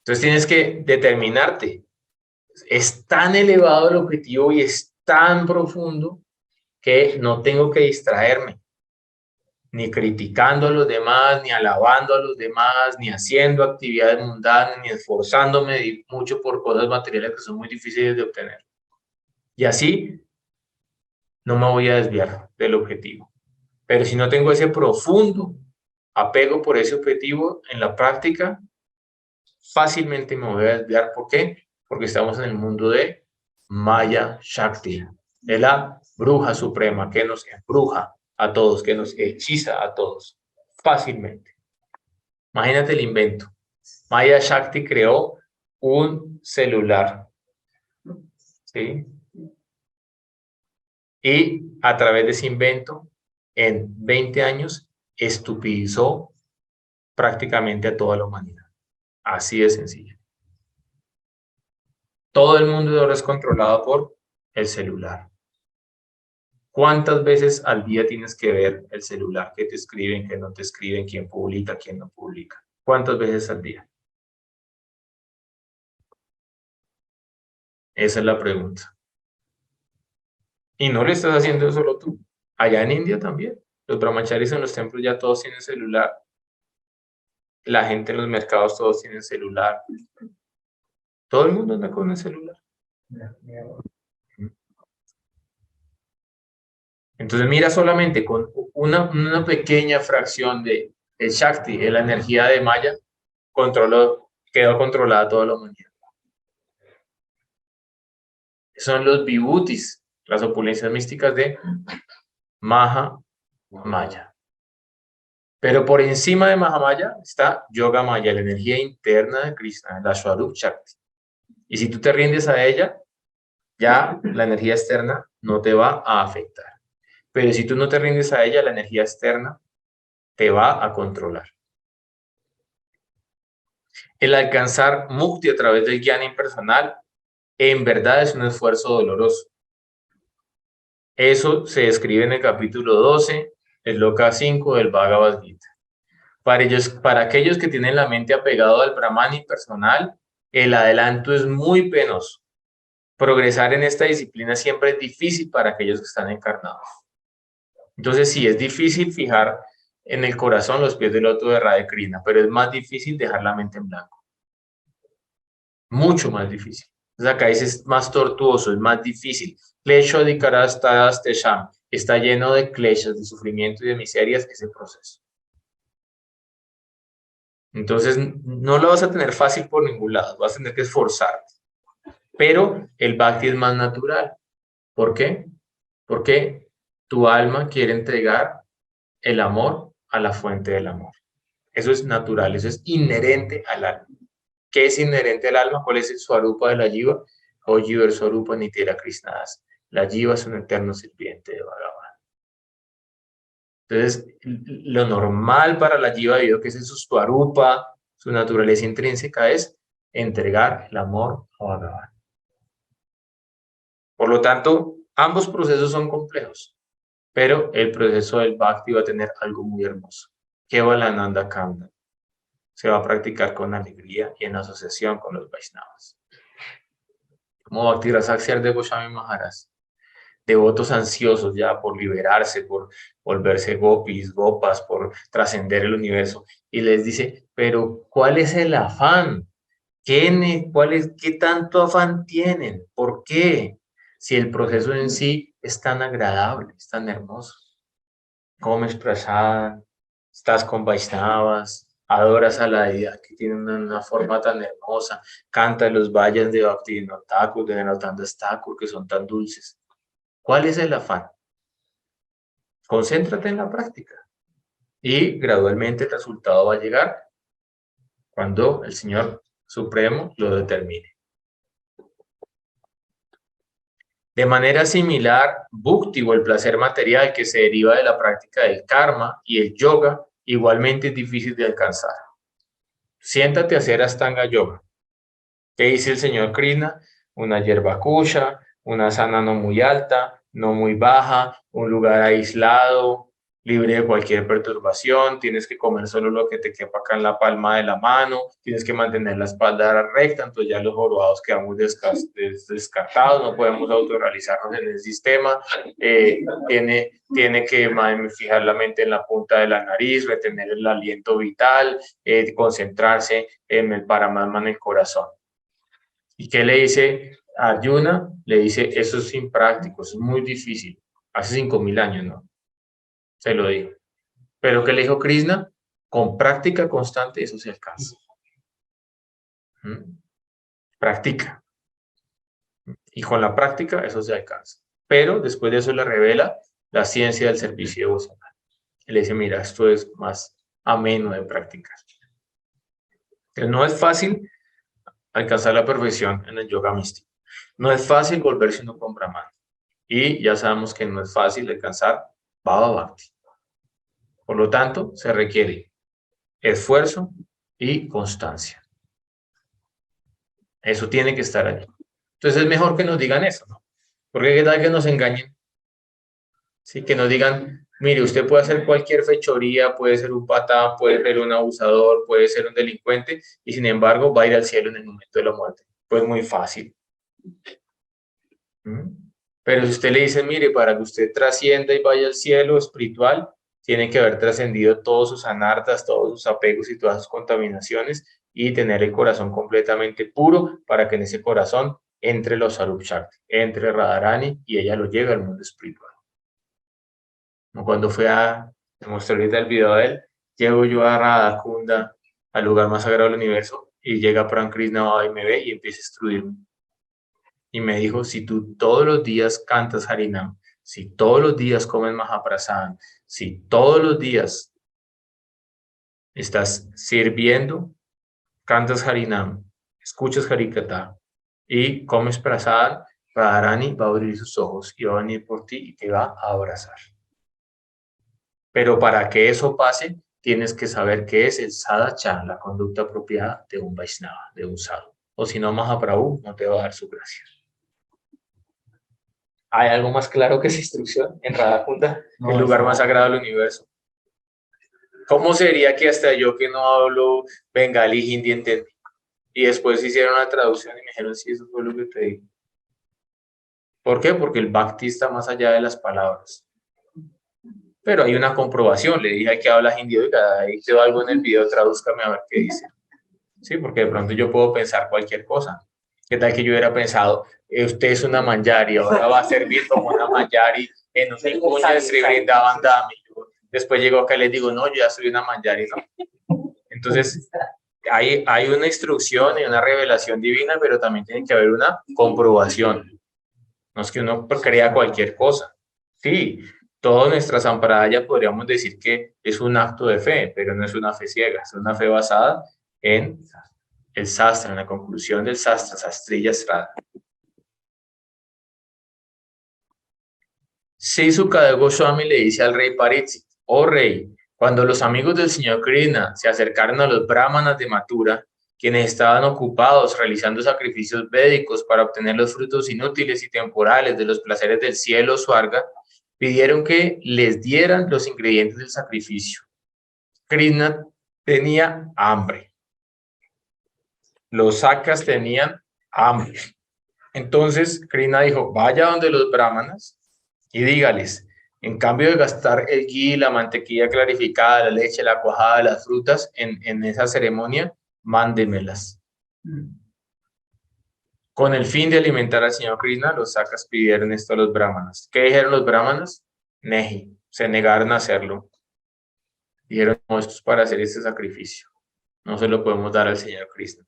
Entonces tienes que determinarte. Es tan elevado el objetivo y es tan profundo que no tengo que distraerme, ni criticando a los demás, ni alabando a los demás, ni haciendo actividades mundanas, ni esforzándome mucho por cosas materiales que son muy difíciles de obtener. Y así no me voy a desviar del objetivo. Pero si no tengo ese profundo apego por ese objetivo en la práctica, fácilmente me voy a desviar. ¿Por qué? Porque estamos en el mundo de Maya Shakti, de la bruja suprema que nos embruja a todos, que nos hechiza a todos, fácilmente. Imagínate el invento. Maya Shakti creó un celular, ¿sí? Y a través de ese invento, en 20 años, estupidizó prácticamente a toda la humanidad. Así de sencillo. Todo el mundo ahora es controlado por el celular. ¿Cuántas veces al día tienes que ver el celular? ¿Qué te escriben, qué no te escriben, quién publica, quién no publica? ¿Cuántas veces al día? Esa es la pregunta. Y no lo estás haciendo solo tú. Allá en India también. Los brahmacharis en los templos ya todos tienen celular. La gente en los mercados todos tienen celular. Todo el mundo anda con el celular. Entonces mira, solamente con una pequeña fracción de el Shakti, de la energía de Maya, quedó controlada toda la humanidad. Son los vibhutis, las opulencias místicas de Maha Maya. Pero por encima de Mahamaya está Yoga Maya, la energía interna de Krishna, la Swarup Shakti. Y si tú te rindes a ella, ya la energía externa no te va a afectar. Pero si tú no te rindes a ella, la energía externa te va a controlar. El alcanzar mukti a través del jnana impersonal en verdad es un esfuerzo doloroso. Eso se describe en el capítulo 12, el Loka 5 del Bhagavad Gita. Para aquellos que tienen la mente apegada al Brahman impersonal, el adelanto es muy penoso. Progresar en esta disciplina siempre es difícil para aquellos que están encarnados. Entonces sí, es difícil fijar en el corazón los pies del loto de Radha Krishna, pero es más difícil dejar la mente en blanco. Mucho más difícil. Entonces acá es más tortuoso, es más difícil. Klesho adhikarastadas tesham. Está lleno de kleshas, de sufrimiento y de miserias ese proceso. Entonces no lo vas a tener fácil por ningún lado, vas a tener que esforzarte. Pero el bhakti es más natural. ¿Por qué? Porque tu alma quiere entregar el amor a la fuente del amor. Eso es natural, eso es inherente al alma. ¿Qué es inherente al alma? ¿Cuál es el swarupa de la jiva? O jiva el swarupa nitya krishnadas. La jiva es un eterno sirviente de Bhagavan. Entonces, lo normal para la jiva, debido a que ese es su swarupa, su naturaleza intrínseca, es entregar el amor a Bhagavan. Por lo tanto, ambos procesos son complejos, pero el proceso del bhakti va a tener algo muy hermoso. Kevalananda Kanda. Se va a practicar con alegría y en asociación con los Vaishnavas. Como Bhakti Rasaksiar de Goswami Maharaj. Devotos ansiosos ya por liberarse, por volverse gopis, gopas, por trascender el universo. Y les dice, pero ¿cuál es el afán? ¿Qué tanto afán tienen? ¿Por qué? Si el proceso en sí es tan agradable, es tan hermoso. Comes prasad, estás con Vaishnavas, adoras a la deidad que tiene una forma tan hermosa, canta los vallas de Bhaktivinoda Thakur, de Narottam Das Thakur, que son tan dulces. ¿Cuál es el afán? Concéntrate en la práctica y gradualmente el resultado va a llegar cuando el Señor Supremo lo determine. De manera similar, bhukti o el placer material que se deriva de la práctica del karma y el yoga igualmente es difícil de alcanzar. Siéntate a hacer Ashtanga Yoga. ¿Qué dice el señor Krishna? Una hierba kusha, una sana no muy alta, no muy baja, un lugar aislado, libre de cualquier perturbación, tienes que comer solo lo que te quepa acá en la palma de la mano, tienes que mantener la espalda recta, entonces ya los jorobados quedamos descartados, no podemos autorrealizarnos en el sistema, tiene que fijar la mente en la punta de la nariz, retener el aliento vital, concentrarse en el Paramatma en el corazón. ¿Y qué le dice a Arjuna? Le dice, eso es impráctico, eso es muy difícil. Hace 5.000 años, ¿no? Se lo dijo. Pero ¿qué le dijo Krishna? Con práctica constante eso se alcanza. Practica. Y con la práctica eso se alcanza. Pero después de eso le revela la ciencia del servicio devocional. Y le dice, mira, esto es más ameno de practicar. Entonces no es fácil alcanzar la perfección en el yoga místico. No es fácil volverse uno con Brahman. Y ya sabemos que no es fácil alcanzar Bhava Bhakti. Por lo tanto, se requiere esfuerzo y constancia. Eso tiene que estar allí. Entonces es mejor que nos digan eso, ¿no? Porque qué tal que nos engañen. Sí, que nos digan, mire, usted puede hacer cualquier fechoría, puede ser un patán, puede ser un abusador, puede ser un delincuente, y sin embargo va a ir al cielo en el momento de la muerte. Pues muy fácil. ¿Mm? Pero si usted le dice, mire, para que usted trascienda y vaya al cielo espiritual, tiene que haber trascendido todos sus anartas, todos sus apegos y todas sus contaminaciones y tener el corazón completamente puro para que en ese corazón entre los Sarup Shakti, entre Radharani y ella lo lleve al mundo espiritual. Como cuando fui me mostré ahorita el video de él, llego yo a Radha Kunda, al lugar más sagrado del universo, y llega Pran Krishna y me ve y empieza a instruirme. Y me dijo, si tú todos los días cantas Harinam, si todos los días comes Mahaprasad, si todos los días estás sirviendo, cantas Harinam, escuchas Harikatha y comes Prasad, Radharani va a abrir sus ojos y va a venir por ti y te va a abrazar. Pero para que eso pase, tienes que saber qué es el Sadhachan, la conducta apropiada de un Vaishnava, de un sadhu. O si no, Mahaprabhu no te va a dar su gracia. ¿Hay algo más claro que esa instrucción en Radha Kunda, el lugar más sagrado del universo? ¿Cómo sería que hasta yo que no hablo bengalí, hindi, entendí? Y después hicieron una traducción y me dijeron, sí, eso fue lo que te digo. ¿Por qué? Porque el bhakti está más allá de las palabras. Pero hay una comprobación. Le dije que habla hindi, oiga, ahí quedó algo en el video, tradúzcame a ver qué dice. Sí, porque de pronto yo puedo pensar cualquier cosa. ¿Qué tal que yo hubiera pensado, usted es una manjari, ahora va a servir como una manjari en un Vicuña de Sri Vrindavan Dham? Después llego acá y les digo, no, yo ya soy una manjari, ¿no? Entonces, hay una instrucción y una revelación divina, pero también tiene que haber una comprobación. No es que uno crea cualquier cosa. Sí, toda nuestra sampradaya podríamos decir que es un acto de fe, pero no es una fe ciega, es una fe basada en el sastra, en la conclusión del sastra, Sastriya Srada. Sukadeva Goswami le dice al rey Pariksit, oh rey, cuando los amigos del señor Krishna se acercaron a los brahmanas de Mathura, quienes estaban ocupados realizando sacrificios védicos para obtener los frutos inútiles y temporales de los placeres del cielo Swarga, pidieron que les dieran los ingredientes del sacrificio. Krishna tenía hambre. Los sakas tenían hambre. Entonces Krishna dijo, vaya donde los brahmanas y dígales, en cambio de gastar el ghee, la mantequilla clarificada, la leche, la cuajada, las frutas en esa ceremonia, mándemelas. Con el fin de alimentar al señor Krishna, los sakas pidieron esto a los brahmanas. ¿Qué dijeron los brahmanas? Neji, se negaron a hacerlo. Dijeron, no, esto es para hacer este sacrificio. No se lo podemos dar al señor Krishna.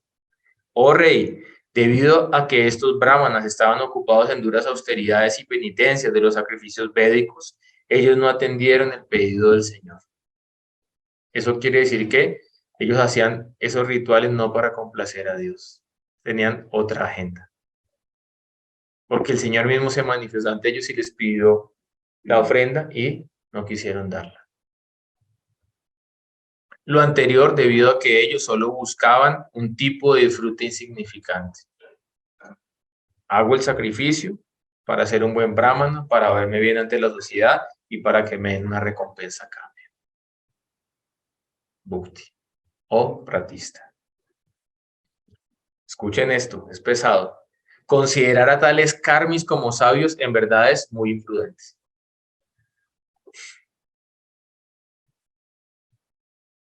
Oh rey, debido a que estos brahmanas estaban ocupados en duras austeridades y penitencias de los sacrificios védicos, ellos no atendieron el pedido del Señor. Eso quiere decir que ellos hacían esos rituales no para complacer a Dios, tenían otra agenda. Porque el Señor mismo se manifestó ante ellos y les pidió la ofrenda y no quisieron darla. Lo anterior debido a que ellos solo buscaban un tipo de disfrute insignificante. Hago el sacrificio para ser un buen brahmana, para verme bien ante la sociedad y para que me den una recompensa a cambio. Bhukti o pratista. Escuchen esto, es pesado. Considerar a tales karmis como sabios en verdad es muy imprudente.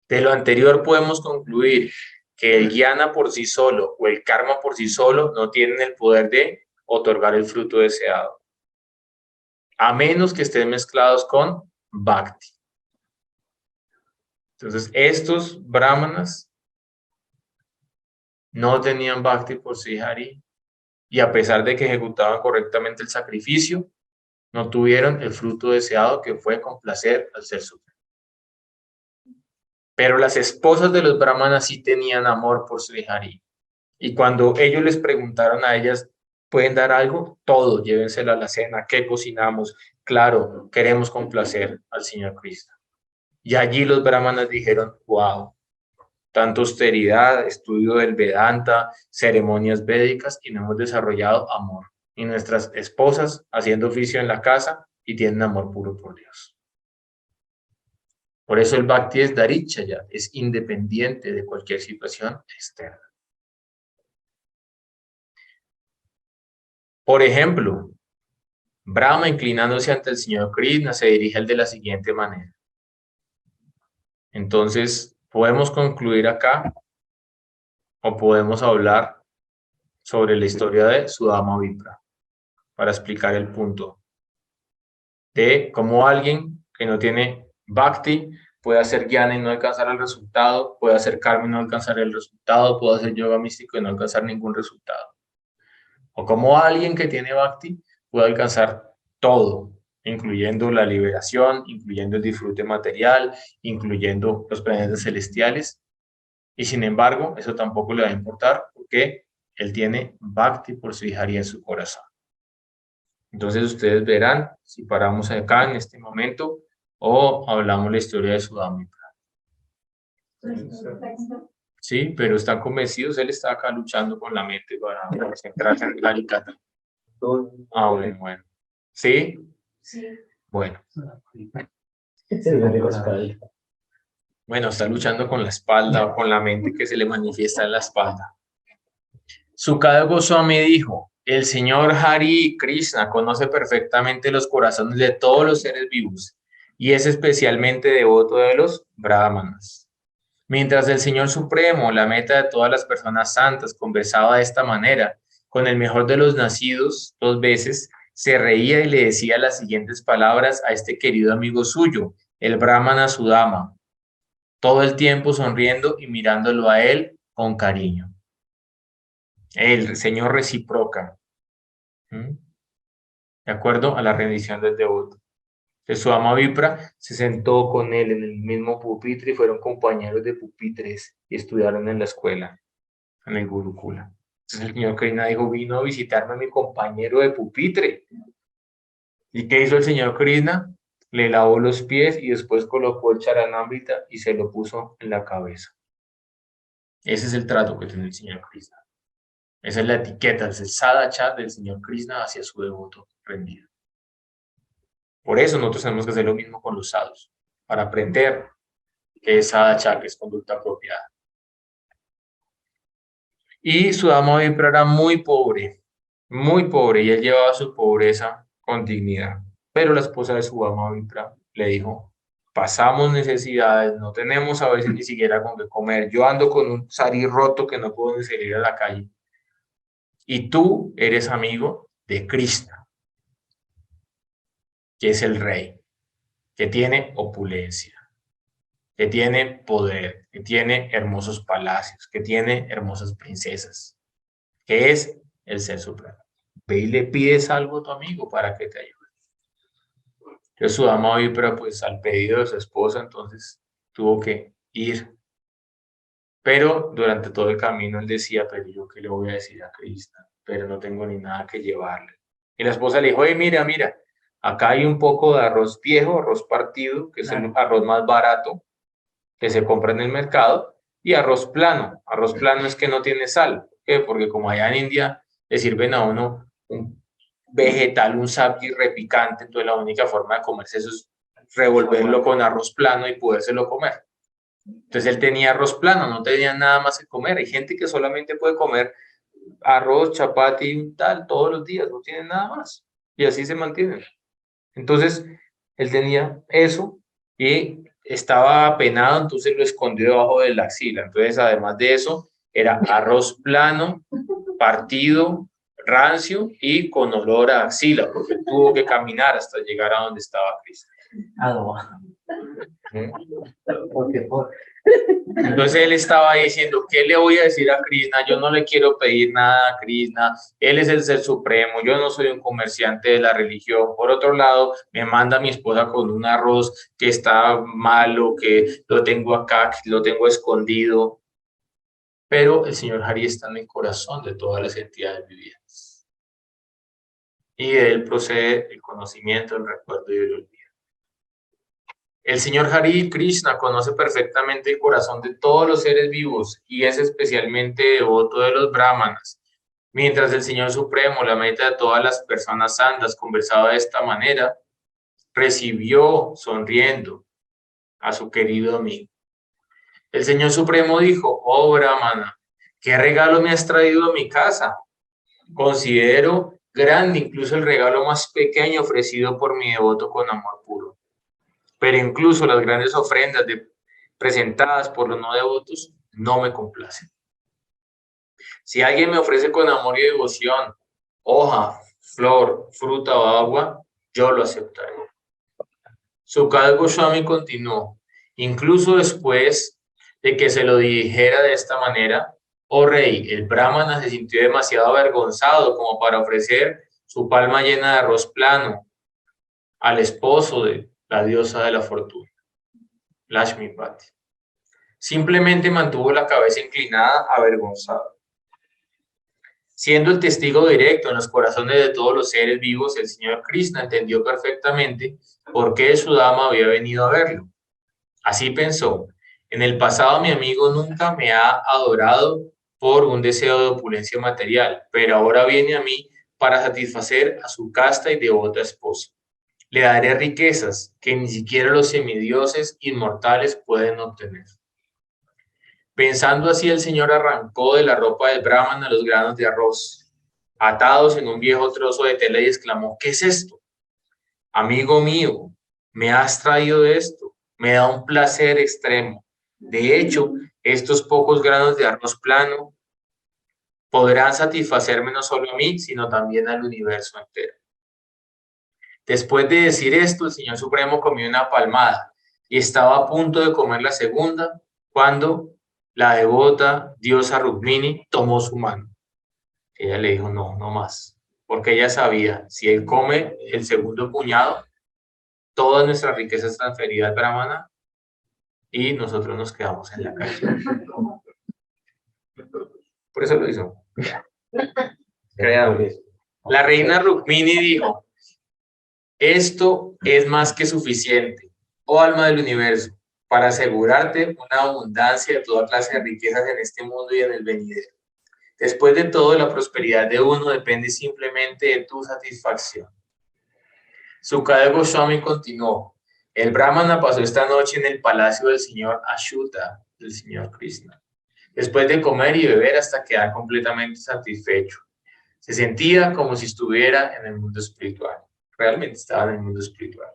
De lo anterior podemos concluir que el jnana por sí solo o el karma por sí solo no tienen el poder de otorgar el fruto deseado, a menos que estén mezclados con bhakti. Entonces, estos brahmanas no tenían bhakti por Sri Hari y a pesar de que ejecutaban correctamente el sacrificio, no tuvieron el fruto deseado que fue complacer al Ser Supremo. Pero las esposas de los brahmanas sí tenían amor por Sri Hari. Y cuando ellos les preguntaron a ellas, ¿pueden dar algo? Todo, llévensela a la cena, ¿qué cocinamos? Claro, queremos complacer al Señor Cristo. Y allí los brahmanas dijeron, wow, tanta austeridad, estudio del Vedanta, ceremonias védicas y no hemos desarrollado amor. Y nuestras esposas haciendo oficio en la casa y tienen amor puro por Dios. Por eso el Bhakti es Darichaya, es independiente de cualquier situación externa. Por ejemplo, Brahma, inclinándose ante el señor Krishna, se dirige de la siguiente manera. Entonces, podemos concluir acá o podemos hablar sobre la historia de Sudama Vipra para explicar el punto de cómo alguien que no tiene Bhakti puede hacer Jnana y no alcanzar el resultado, puede hacer Karma y no alcanzar el resultado, puede hacer yoga místico y no alcanzar ningún resultado. O cómo alguien que tiene Bhakti puede alcanzar todo, incluyendo la liberación, incluyendo el disfrute material, incluyendo los planetas celestiales. Y sin embargo, eso tampoco le va a importar porque él tiene Bhakti por su hijaría en su corazón. Entonces ustedes verán si paramos acá en este momento o hablamos la historia de Sudama. Sí, pero están convencidos, él está acá luchando con la mente para concentrarse en la Licata. Ah, bueno. ¿Sí? Sí. Bueno. Bueno, está luchando con la espalda o con la mente que se le manifiesta en la espalda. Sukadeva Goswami dijo, el señor Hari Krishna conoce perfectamente los corazones de todos los seres vivos y es especialmente devoto de los brahmanas. Mientras el Señor Supremo, la meta de todas las personas santas, conversaba de esta manera, con el mejor de los nacidos 2 veces, se reía y le decía las siguientes palabras a este querido amigo suyo, el brahmana Sudama, todo el tiempo sonriendo y mirándolo a él con cariño. El Señor reciproca, ¿de acuerdo a la rendición del devoto. Sudama Vipra se sentó con él en el mismo pupitre y fueron compañeros de pupitres y estudiaron en la escuela, en el Gurukula. Entonces el señor Krishna dijo, vino a visitarme a mi compañero de pupitre. ¿Y qué hizo el señor Krishna? Le lavó los pies y después colocó el charanamrita y se lo puso en la cabeza. Ese es el trato que tiene el señor Krishna. Esa es la etiqueta, es el sadhana del señor Krishna hacia su devoto rendido. Por eso nosotros tenemos que hacer lo mismo con los sadhus, para aprender qué es sadhana, que es conducta apropiada. Y Sudama Vipra era muy pobre, y él llevaba su pobreza con dignidad. Pero la esposa de Sudama Vipra le dijo, pasamos necesidades, no tenemos a veces ni siquiera con qué comer, yo ando con un sari roto que no puedo ni salir a la calle. Y tú eres amigo de Krishna, que es el rey, que tiene opulencia, que tiene poder, que tiene hermosos palacios, que tiene hermosas princesas, que es el Ser Supremo. Ve y le pides algo a tu amigo para que te ayude. Entonces Sudama Vipra, pues al pedido de su esposa, entonces tuvo que ir. Pero durante todo el camino él decía, pero yo qué le voy a decir a Krishna, pero no tengo ni nada que llevarle. Y la esposa le dijo, oye, mira, acá hay un poco de arroz viejo, arroz partido, que es el arroz más barato que se compra en el mercado, y arroz plano. Arroz plano es que no tiene sal. ¿Por qué? Porque como allá en India le sirven a uno un vegetal, un sabji repicante, entonces la única forma de comerse eso es revolverlo con arroz plano y podérselo comer. Entonces él tenía arroz plano, no tenía nada más que comer. Hay gente que solamente puede comer arroz, chapati y tal todos los días, no tienen nada más. Y así se mantienen. Entonces él tenía eso y estaba apenado, entonces lo escondió debajo de la axila. Entonces, además de eso, era arroz plano, partido, rancio y con olor a axila, porque tuvo que caminar hasta llegar a donde estaba Cristo. Entonces él estaba diciendo, ¿qué le voy a decir a Krishna? Yo no le quiero pedir nada a Krishna, él es el Ser Supremo, yo no soy un comerciante de la religión. Por otro lado, me manda mi esposa con un arroz que está malo, que lo tengo acá, que lo tengo escondido. Pero el señor Hari está en el corazón de todas las entidades vivientes. Y de él procede el conocimiento, el recuerdo y el olvido. El señor Hari Krishna conoce perfectamente el corazón de todos los seres vivos y es especialmente devoto de los brahmanas. Mientras el Señor Supremo, la meta de todas las personas santas, conversaba de esta manera, recibió sonriendo a su querido amigo. El Señor Supremo dijo, oh brahmana, ¿qué regalo me has traído a mi casa? Considero grande incluso el regalo más pequeño ofrecido por mi devoto con amor puro. Pero incluso las grandes ofrendas presentadas por los no devotos no me complacen. Si alguien me ofrece con amor y devoción hoja, flor, fruta o agua, yo lo aceptaré. Sukadeva Goswami continuó, incluso después de que se lo dijera de esta manera, oh rey, el brahmana se sintió demasiado avergonzado como para ofrecer su palma llena de arroz plano al esposo de la diosa de la fortuna, Lakshmipati. Simplemente mantuvo la cabeza inclinada, avergonzado. Siendo el testigo directo en los corazones de todos los seres vivos, el señor Krishna entendió perfectamente por qué su dama había venido a verlo. Así pensó, en el pasado mi amigo nunca me ha adorado por un deseo de opulencia material, pero ahora viene a mí para satisfacer a su casta y devota esposa. Le daré riquezas que ni siquiera los semidioses inmortales pueden obtener. Pensando así, el Señor arrancó de la ropa del Brahman a los granos de arroz, atados en un viejo trozo de tela, y exclamó, ¿qué es esto? Amigo mío, me has traído esto, me da un placer extremo. De hecho, estos pocos granos de arroz plano podrán satisfacerme no solo a mí, sino también al universo entero. Después de decir esto, el Señor Supremo comió una palmada y estaba a punto de comer la segunda cuando la devota diosa Rukmini tomó su mano. Ella le dijo, no, no más, porque ella sabía, si él come el segundo puñado, toda nuestra riqueza es transferida al Brahmana y nosotros nos quedamos en la calle. Por eso lo hizo. Créanme. La reina Rukmini dijo, esto es más que suficiente, oh alma del universo, para asegurarte una abundancia de toda clase de riquezas en este mundo y en el venidero. Después de todo, la prosperidad de uno depende simplemente de tu satisfacción. Sukadeva Goswami continuó, el Brahmana pasó esta noche en el palacio del señor Ashuta, del señor Krishna, después de comer y beber hasta quedar completamente satisfecho. Se sentía como si estuviera en el mundo espiritual. Realmente estaba en el mundo espiritual.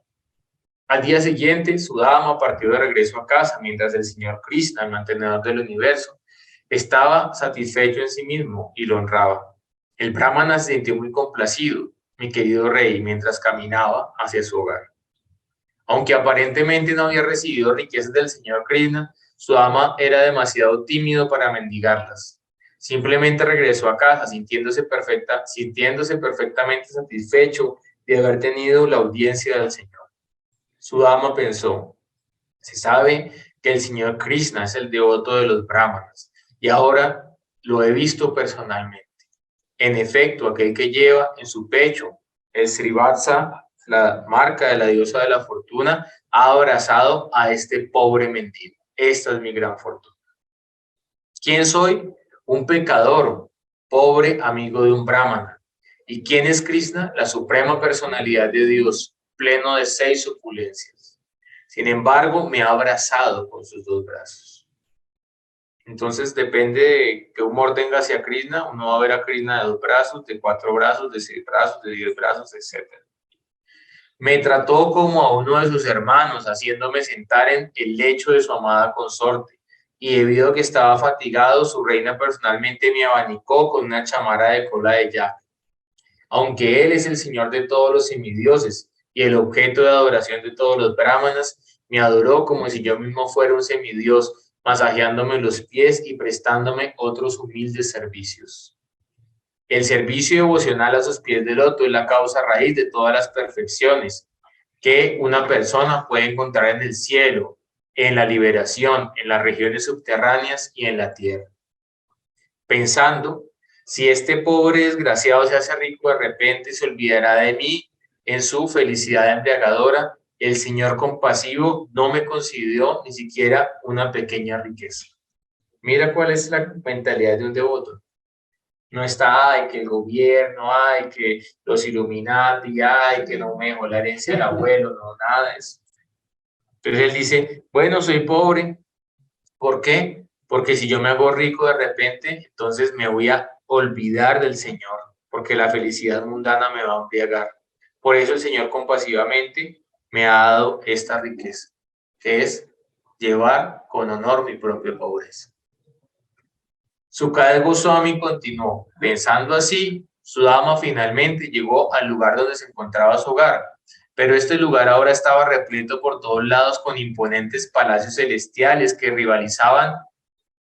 Al día siguiente, su dama partió de regreso a casa, mientras el señor Krishna, el mantenedor del universo, estaba satisfecho en sí mismo y lo honraba. El Brahmana se sintió muy complacido, mi querido rey, mientras caminaba hacia su hogar. Aunque aparentemente no había recibido riquezas del señor Krishna, su dama era demasiado tímido para mendigarlas. Simplemente regresó a casa sintiéndose perfectamente satisfecho de haber tenido la audiencia del Señor. Su dama pensó, se sabe que el Señor Krishna es el devoto de los brahmanas y ahora lo he visto personalmente. En efecto, aquel que lleva en su pecho el Srivatsa, la marca de la diosa de la fortuna, ha abrazado a este pobre mendigo. Esta es mi gran fortuna. ¿Quién soy? Un pecador, pobre amigo de un brahmana. ¿Y quién es Krishna? La suprema personalidad de Dios, pleno de 6 opulencias. Sin embargo, me ha abrazado con sus 2 brazos. Entonces, depende de qué humor tenga hacia Krishna, uno va a ver a Krishna de 2 brazos, de 4 brazos, de 6 brazos, de 10 brazos, etc. Me trató como a uno de sus hermanos, haciéndome sentar en el lecho de su amada consorte. Y debido a que estaba fatigado, su reina personalmente me abanicó con una chamarra de cola de yaque. Aunque él es el señor de todos los semidioses y el objeto de adoración de todos los brahmanas, me adoró como si yo mismo fuera un semidios, masajeándome los pies y prestándome otros humildes servicios. El servicio devocional a sus pies de loto es la causa raíz de todas las perfecciones que una persona puede encontrar en el cielo, en la liberación, en las regiones subterráneas y en la tierra. Pensando, si este pobre desgraciado se hace rico de repente, se olvidará de mí en su felicidad embriagadora. El Señor compasivo no me concedió ni siquiera una pequeña riqueza. Mira cuál es la mentalidad de un devoto. No está, ay, que el gobierno, ay, que los Illuminati, ay, que no me dejó la herencia del abuelo, no, nada de eso. Entonces él dice, bueno, soy pobre. ¿Por qué? Porque si yo me hago rico de repente, entonces me voy a olvidar del Señor, porque la felicidad mundana me va a embriagar. Por eso el Señor compasivamente me ha dado esta riqueza, que es llevar con honor mi propia pobreza. Sukade Goswami continuó. Pensando así, su dama finalmente llegó al lugar donde se encontraba su hogar, pero este lugar ahora estaba repleto por todos lados con imponentes palacios celestiales que rivalizaban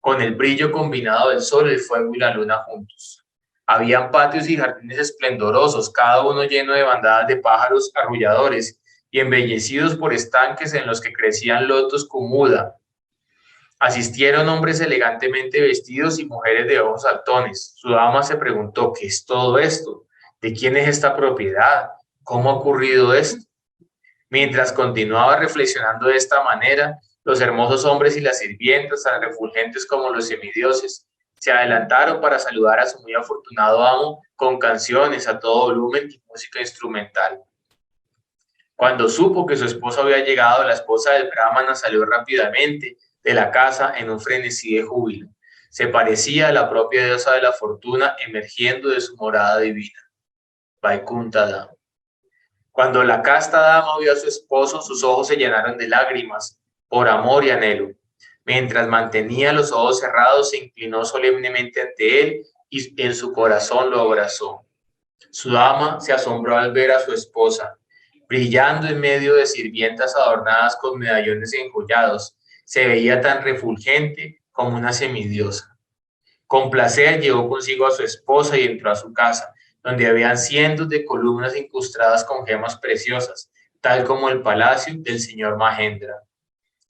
con el brillo combinado del sol, el fuego y la luna juntos. Habían patios y jardines esplendorosos, cada uno lleno de bandadas de pájaros arrulladores y embellecidos por estanques en los que crecían lotos kumuda. Asistieron hombres elegantemente vestidos y mujeres de ojos saltones. Su dama se preguntó, ¿qué es todo esto? ¿De quién es esta propiedad? ¿Cómo ha ocurrido esto? Mientras continuaba reflexionando de esta manera, los hermosos hombres y las sirvientas, tan refulgentes como los semidioses, se adelantaron para saludar a su muy afortunado amo con canciones a todo volumen y música instrumental. Cuando supo que su esposo había llegado, la esposa del brahmana salió rápidamente de la casa en un frenesí de júbilo. Se parecía a la propia diosa de la fortuna emergiendo de su morada divina, Vaikuntha Dham. Cuando la casta dama vio a su esposo, sus ojos se llenaron de lágrimas por amor y anhelo. Mientras mantenía los ojos cerrados, se inclinó solemnemente ante él y en su corazón lo abrazó. Su dama se asombró al ver a su esposa, brillando en medio de sirvientas adornadas con medallones enjollados. Se veía tan refulgente como una semidiosa. Con placer llevó consigo a su esposa y entró a su casa, donde habían cientos de columnas incrustadas con gemas preciosas, tal como el palacio del señor Mahendra.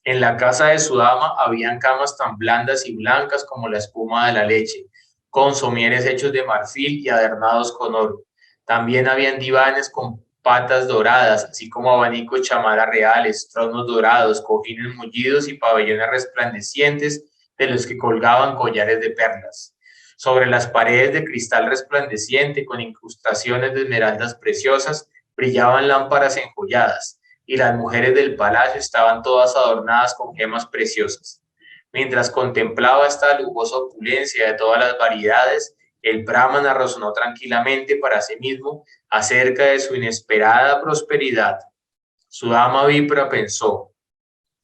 En la casa de su dama habían camas tan blandas y blancas como la espuma de la leche, con somieres hechos de marfil y adornados con oro. También habían divanes con patas doradas, así como abanicos y chamaras reales, tronos dorados, cojines mullidos y pabellones resplandecientes de los que colgaban collares de perlas. Sobre las paredes de cristal resplandeciente con incrustaciones de esmeraldas preciosas brillaban lámparas enjolladas, y las mujeres del palacio estaban todas adornadas con gemas preciosas. Mientras contemplaba esta lujosa opulencia de todas las variedades, el brahmana razonó tranquilamente para sí mismo acerca de su inesperada prosperidad. Su dama Vipra pensó,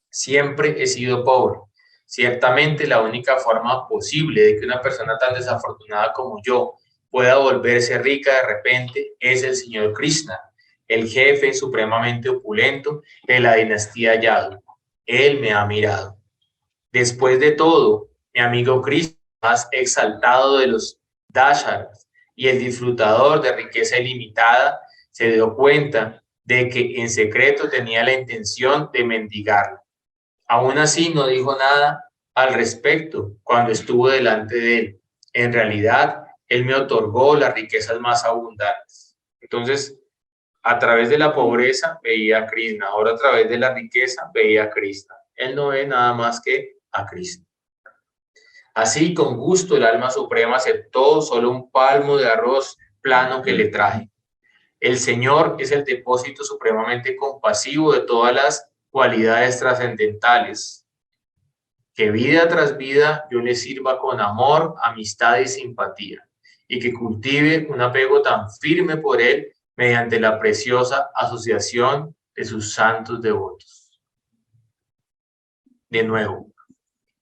siempre he sido pobre. Ciertamente la única forma posible de que una persona tan desafortunada como yo pueda volverse rica de repente es el señor Krishna, el jefe supremamente opulento de la dinastía Yadu. Él me ha mirado. Después de todo, mi amigo Krishna, más exaltado de los Dasharas y el disfrutador de riqueza ilimitada, se dio cuenta de que en secreto tenía la intención de mendigarla. Aún así no dijo nada al respecto cuando estuvo delante de él. En realidad, él me otorgó las riquezas más abundantes. Entonces, a través de la pobreza veía a Krishna, ahora a través de la riqueza veía a Krishna. Él no ve nada más que a Krishna. Así, con gusto, el alma suprema aceptó solo un palmo de arroz plano que le traje. El Señor es el depósito supremamente compasivo de todas las cualidades trascendentales. Que vida tras vida yo le sirva con amor, amistad y simpatía, y que cultive un apego tan firme por él mediante la preciosa asociación de sus santos devotos. De nuevo,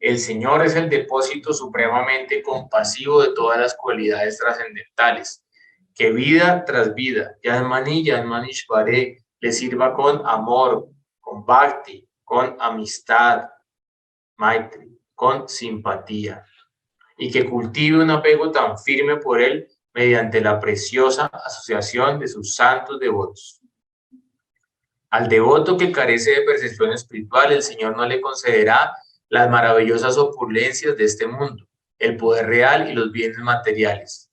el Señor es el depósito supremamente compasivo de todas las cualidades trascendentales. Que vida tras vida, Yadmani Ishvare, le sirva con amor, con bhakti, con amistad, maitri, con simpatía, y que cultive un apego tan firme por él mediante la preciosa asociación de sus santos devotos. Al devoto que carece de percepción espiritual, el Señor no le concederá las maravillosas opulencias de este mundo, el poder real y los bienes materiales.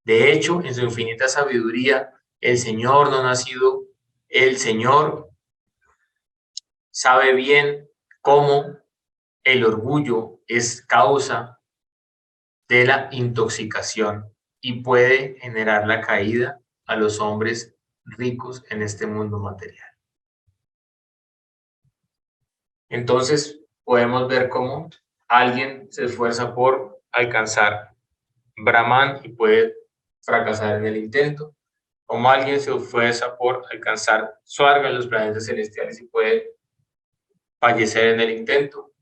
De hecho, en su infinita sabiduría, el Señor sabe bien cómo el orgullo es causa de la intoxicación y puede generar la caída a los hombres ricos en este mundo material. Entonces, podemos ver cómo alguien se esfuerza por alcanzar Brahman y puede fracasar en el intento. Como alguien se esfuerza por alcanzar Swarga en los planetas celestiales y puede fallecer en el intento.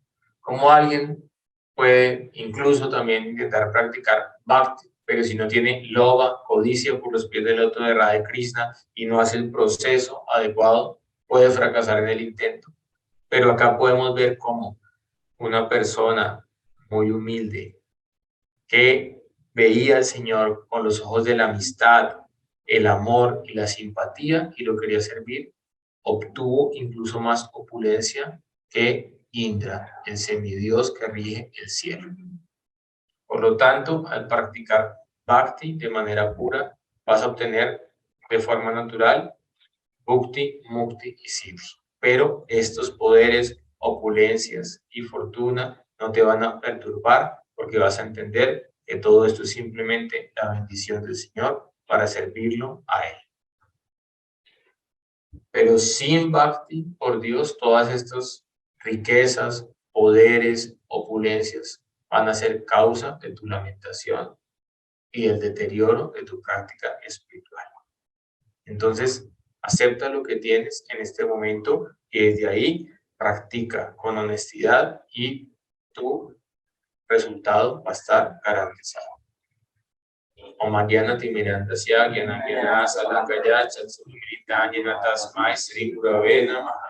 Como alguien puede incluso también intentar practicar Bhakti, pero si no tiene loba, codicia por los pies del loto de Radha Krishna y no hace el proceso adecuado, puede fracasar en el intento. Pero acá podemos ver cómo una persona muy humilde que veía al Señor con los ojos de la amistad, el amor y la simpatía y lo quería servir, obtuvo incluso más opulencia que Indra, el semidios que rige el cielo. Por lo tanto, al practicar Bhakti de manera pura, vas a obtener de forma natural Bhukti, Mukti y Siddhi. Pero estos poderes, opulencias y fortuna no te van a perturbar porque vas a entender que todo esto es simplemente la bendición del Señor para servirlo a Él. Pero sin Bhakti, por Dios, todas estas riquezas, poderes, opulencias van a ser causa de tu lamentación y el deterioro de tu práctica espiritual. Entonces, acepta lo que tienes en este momento y desde ahí practica con honestidad y tu resultado va a estar garantizado. Om Jnana Timirandasya Jnana Jnana Salakaya Chatsumritanya Tasmai Sri Gurave Namaha.